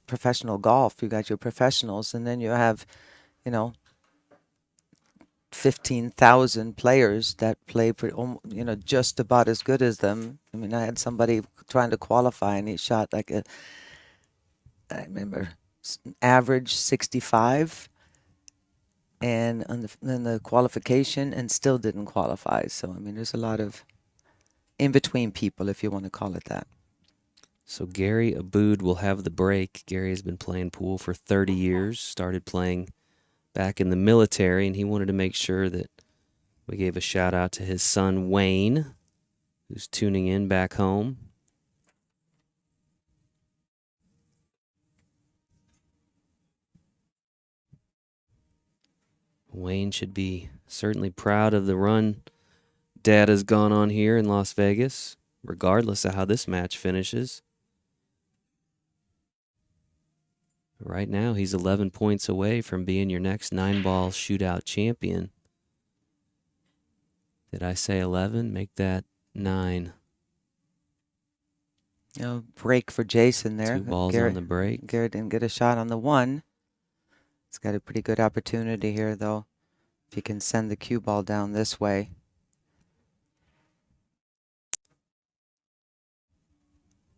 professional golf, you got your professionals, and then you have, you know, 15,000 players that play, just about as good as them. I mean, I had somebody trying to qualify, and he shot like I remember, average 65, and in the qualification, and still didn't qualify. So, I mean, there's a lot of in-between people, if you want to call it that. So Gary Aboud will have the break. Gary has been playing pool for 30 years, started playing back in the military, and he wanted to make sure that we gave a shout out to his son Wayne, who's tuning in back home. Wayne should be certainly proud of the run Dad has gone on here in Las Vegas, regardless of how this match finishes. Right now, he's 11 points away from being your next 9-ball shootout champion. Did I say 11? Make that 9. Break for Jason there. 2 balls on the break. Gary didn't get a shot on the 1. He's got a pretty good opportunity here, though, if he can send the cue ball down this way.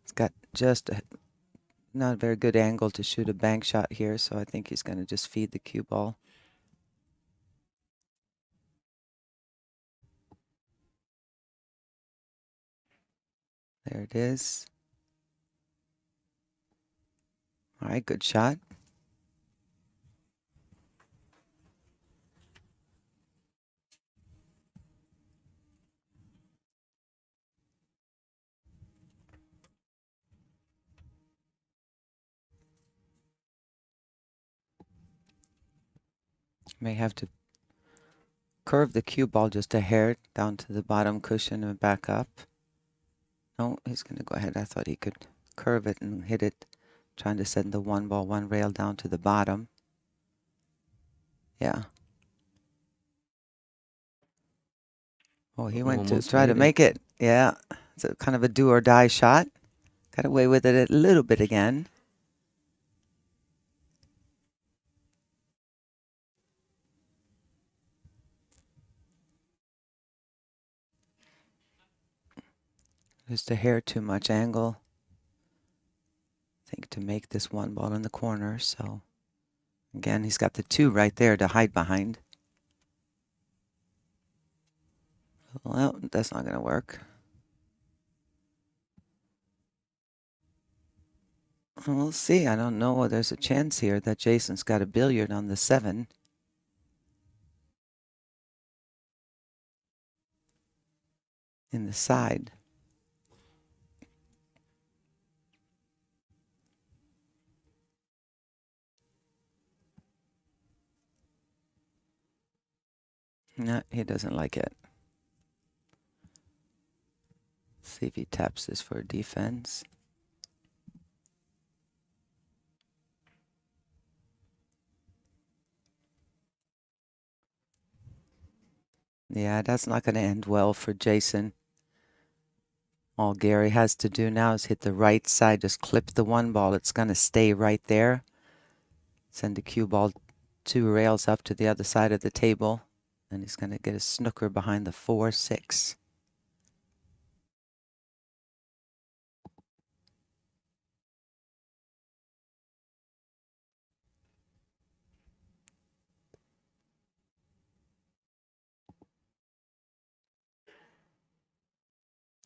He's got just not a very good angle to shoot a bank shot here, so I think he's going to just feed the cue ball. There it is. All right, good shot. May have to curve the cue ball just a hair down to the bottom cushion and back up. No, he's going to go ahead. I thought he could curve it and hit it, trying to send the 1 ball, 1 rail down to the bottom. Yeah. Oh, he went to try to make it. Yeah. It's a kind of a do or die shot. Got away with it a little bit again. Just a hair too much angle, I think, to make this 1 ball in the corner. So again, he's got the 2 right there to hide behind. Well, that's not going to work. We'll see. I don't know. There's a chance here that Jason's got a billiard on the 7. In the side. No, he doesn't like it. See if he taps this for defense. Yeah, that's not going to end well for Jason. All Gary has to do now is hit the right side, just clip the 1 ball. It's going to stay right there. Send the cue ball 2 rails up to the other side of the table. And he's going to get a snooker behind the 4-6.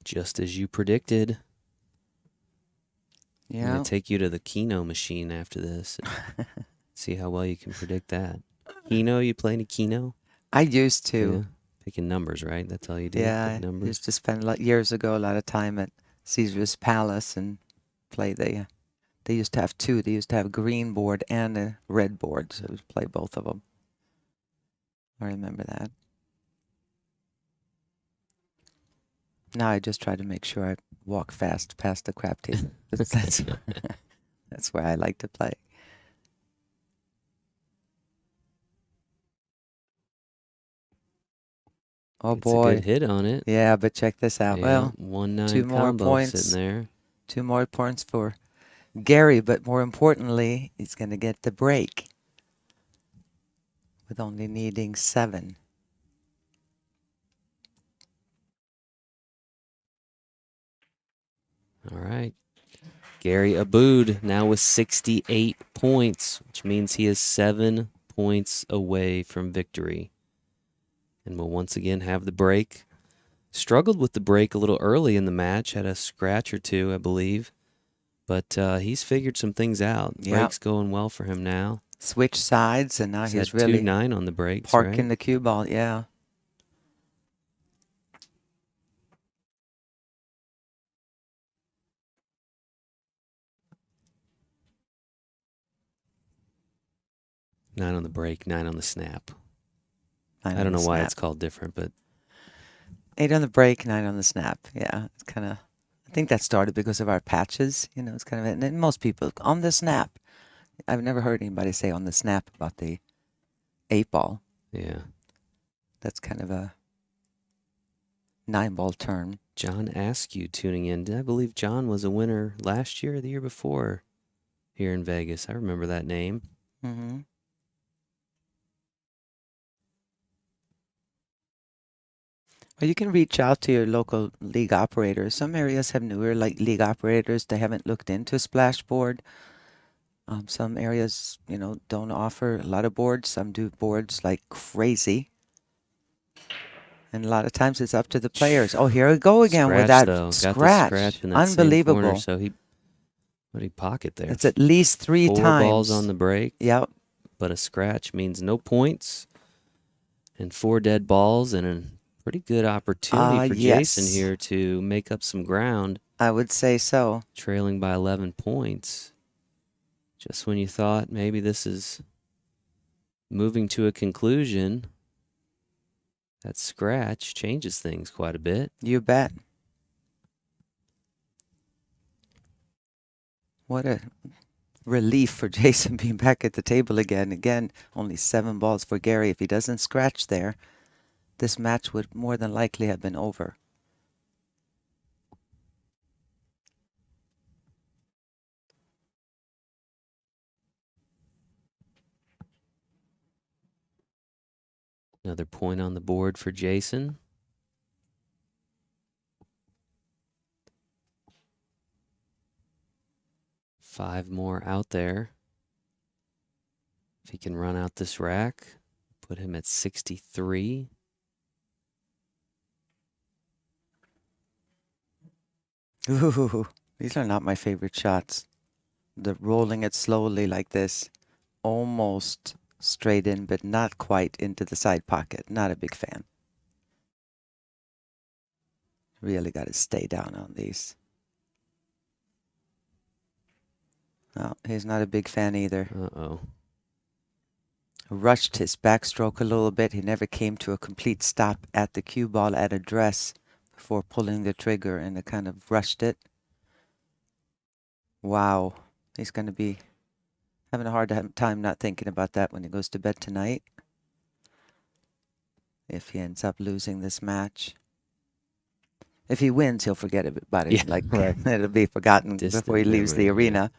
Just as you predicted. Yeah. I'm going to take you to the Keno machine after this. See how well you can predict that. Keno, you play any Keno? I used to. Yeah. Picking numbers, right? That's all you do? Yeah, Pick I numbers? used to spend years ago a lot of time at Caesar's Palace and play the... They used to have 2. They used to have a green board and a red board, so we play both of them. I remember that. Now I just try to make sure I walk fast past the crap table. That's where I like to play. Oh It's boy. a good hit on it. Yeah, but check this out. Yeah, Well, 1-9 2 more combo points. sitting there. 2 more points for Gary, but more importantly, he's going to get the break with only needing 7. All right. Gary Aboud now with 68 points, which means he is 7 points away from victory. And will once again have the break. Struggled with the break a little early in the match, had a scratch or two, I believe. But he's figured some things out. Yep. Break's going well for him now. Switch sides, and now he's had really 2-9 on the breaks, parking right? the cue ball. Yeah. Nine on the break, 9 on the snap. Nine I on don't the know why snap. it's called different, but 8 on the break, 9 on the snap. Yeah, it's kind of. I think that started because of our patches. You know, it's kind of. And most people on the snap. I've never heard anybody say on the snap about the 8-ball. yeah. That's kind of a 9-ball term. John Askew tuning in. I believe John was a winner last year or the year before here in Vegas. I remember that name. Mm-hmm. Well, you can reach out to your local league operators. Some areas have newer league operators. They haven't looked into a splashboard. Some areas, you know, don't offer a lot of boards. Some do boards like crazy. And a lot of times it's up to the players. Oh, here we go again with Scratch, that though. scratch. Got the scratch in that same corner, Unbelievable. so what did he pocket there? It's at least 3 4 times. balls on the break. Yep. But a scratch means no points. And 4 dead balls and a pretty good opportunity for Jason Yes. here to make up some ground. I would say so. Trailing by 11 points. Just when you thought maybe this is moving to a conclusion, that scratch changes things quite a bit. You bet. What a relief for Jason being back at the table again. Again, only 7 balls for Gary. If he doesn't scratch there, this match would more than likely have been over. Another point on the board for Jason. Five more out there. If he can run out this rack, put him at 63. Ooh, these are not my favorite shots. The rolling it slowly like this, almost straight in, but not quite into the side pocket. Not a big fan. Really got to stay down on these. No, he's not a big fan either. Uh-oh. Rushed his backstroke a little bit. He never came to a complete stop at the cue ball at address before pulling the trigger, and it kind of rushed it. Wow. He's going to be having a hard time not thinking about that when he goes to bed tonight. If he ends up losing this match. If he wins, he'll forget about it. Yeah, like right. it'll be forgotten Distant before he leaves the memory, yeah. arena.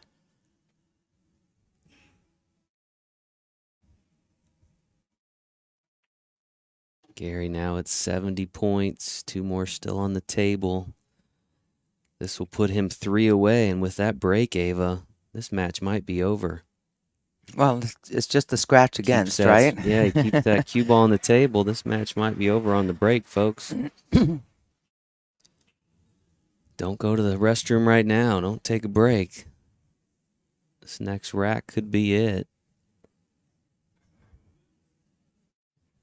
Gary now at 70 points. 2 more still on the table. This will put him 3 away, and with that break, Ava, this match might be over. Well, it's just the scratch against, right? Yeah, he keeps that cue ball on the table. This match might be over on the break, folks. Don't go to the restroom right now. Don't take a break. This next rack could be it.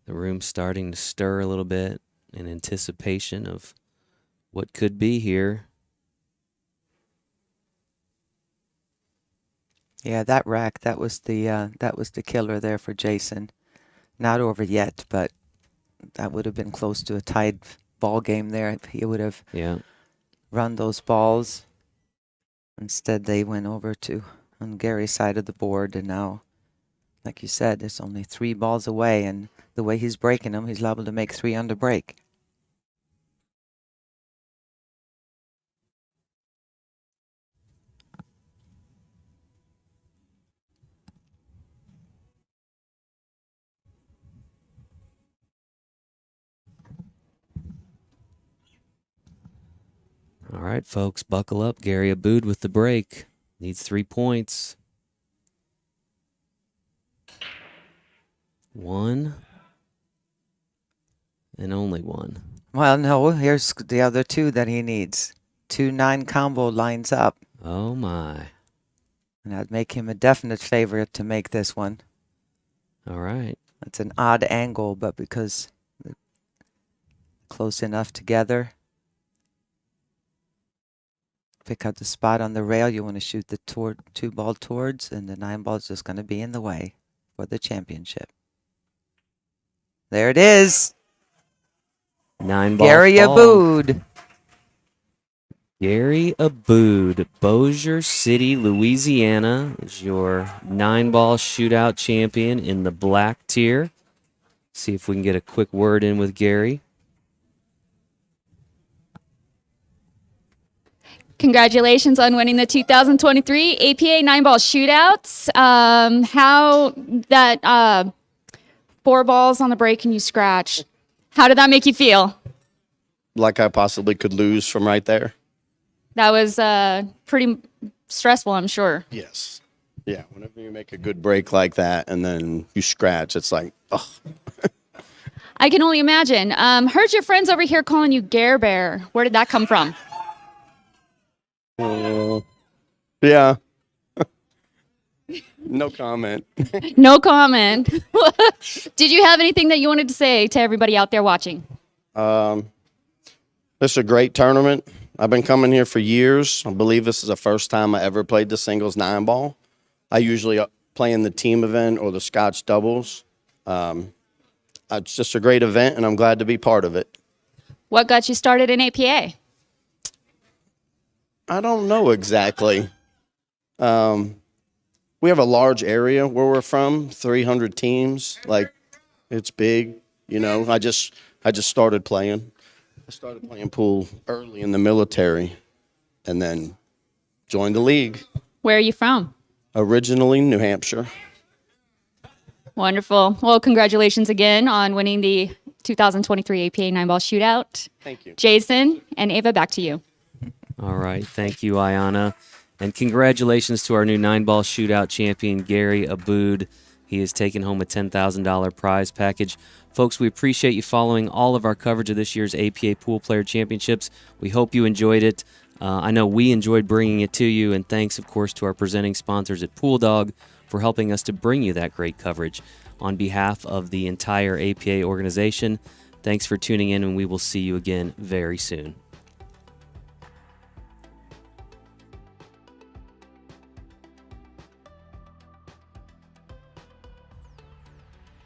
The room's starting to stir a little bit in anticipation of what could be here. Yeah, that rack, that was the killer there for Jason. Not over yet, but that would have been close to a tied ball game there if he would have run those balls. Instead, they went over to on Gary's side of the board, and now, like you said, it's only 3 balls away, and the way he's breaking them, he's liable to make 3 under break. All right, folks, buckle up. Gary Aboud with the break. Needs 3 points. 1. And only 1. Well, no, here's the other 2 that he needs. 2-9 combo lines up. Oh, my. And I'd make him a definite favorite to make this one. All right. It's an odd angle, but because they're close enough together. Pick out the spot on the rail you want to shoot the 2 ball towards, and the 9 ball is just going to be in the way for the championship. There it is. 9 ball Gary fall. Aboud. Gary Aboud, Bossier City, Louisiana, is your 9-ball shootout champion in the black tier. See if we can get a quick word in with Gary. Congratulations on winning the 2023 APA 9-ball shootouts. How that 4 balls on the break and you scratch, how did that make you feel? Like I possibly could lose from right there. That was pretty stressful, I'm sure. Yes. Yeah, whenever you make a good break like that and then you scratch, it's like, oh. I can only imagine. Heard your friends over here calling you Gare Bear. Where did that come from? Yeah. No comment. No comment. Did you have anything that you wanted to say to everybody out there watching? This is a great tournament. I've been coming here for years. I believe this is the first time I ever played the singles 9-ball. I usually play in the team event or the Scotch doubles. It's just a great event, and I'm glad to be part of it. What got you started in APA? I don't know exactly. We have a large area where we're from, 300 teams. Like, it's big, you know. I just started playing. I started playing pool early in the military and then joined the league. Where are you from? Originally, New Hampshire. Wonderful. Well, congratulations again on winning the 2023 APA 9-ball shootout. Thank you. Jason and Ava, back to you. All right. Thank you, Ayana. And congratulations to our new 9-ball shootout champion, Gary Aboud. He has taken home a $10,000 prize package. Folks, we appreciate you following all of our coverage of this year's APA Pool Player Championships. We hope you enjoyed it. I know we enjoyed bringing it to you, and thanks, of course, to our presenting sponsors at Pool Dog for helping us to bring you that great coverage. On behalf of the entire APA organization, thanks for tuning in, and we will see you again very soon.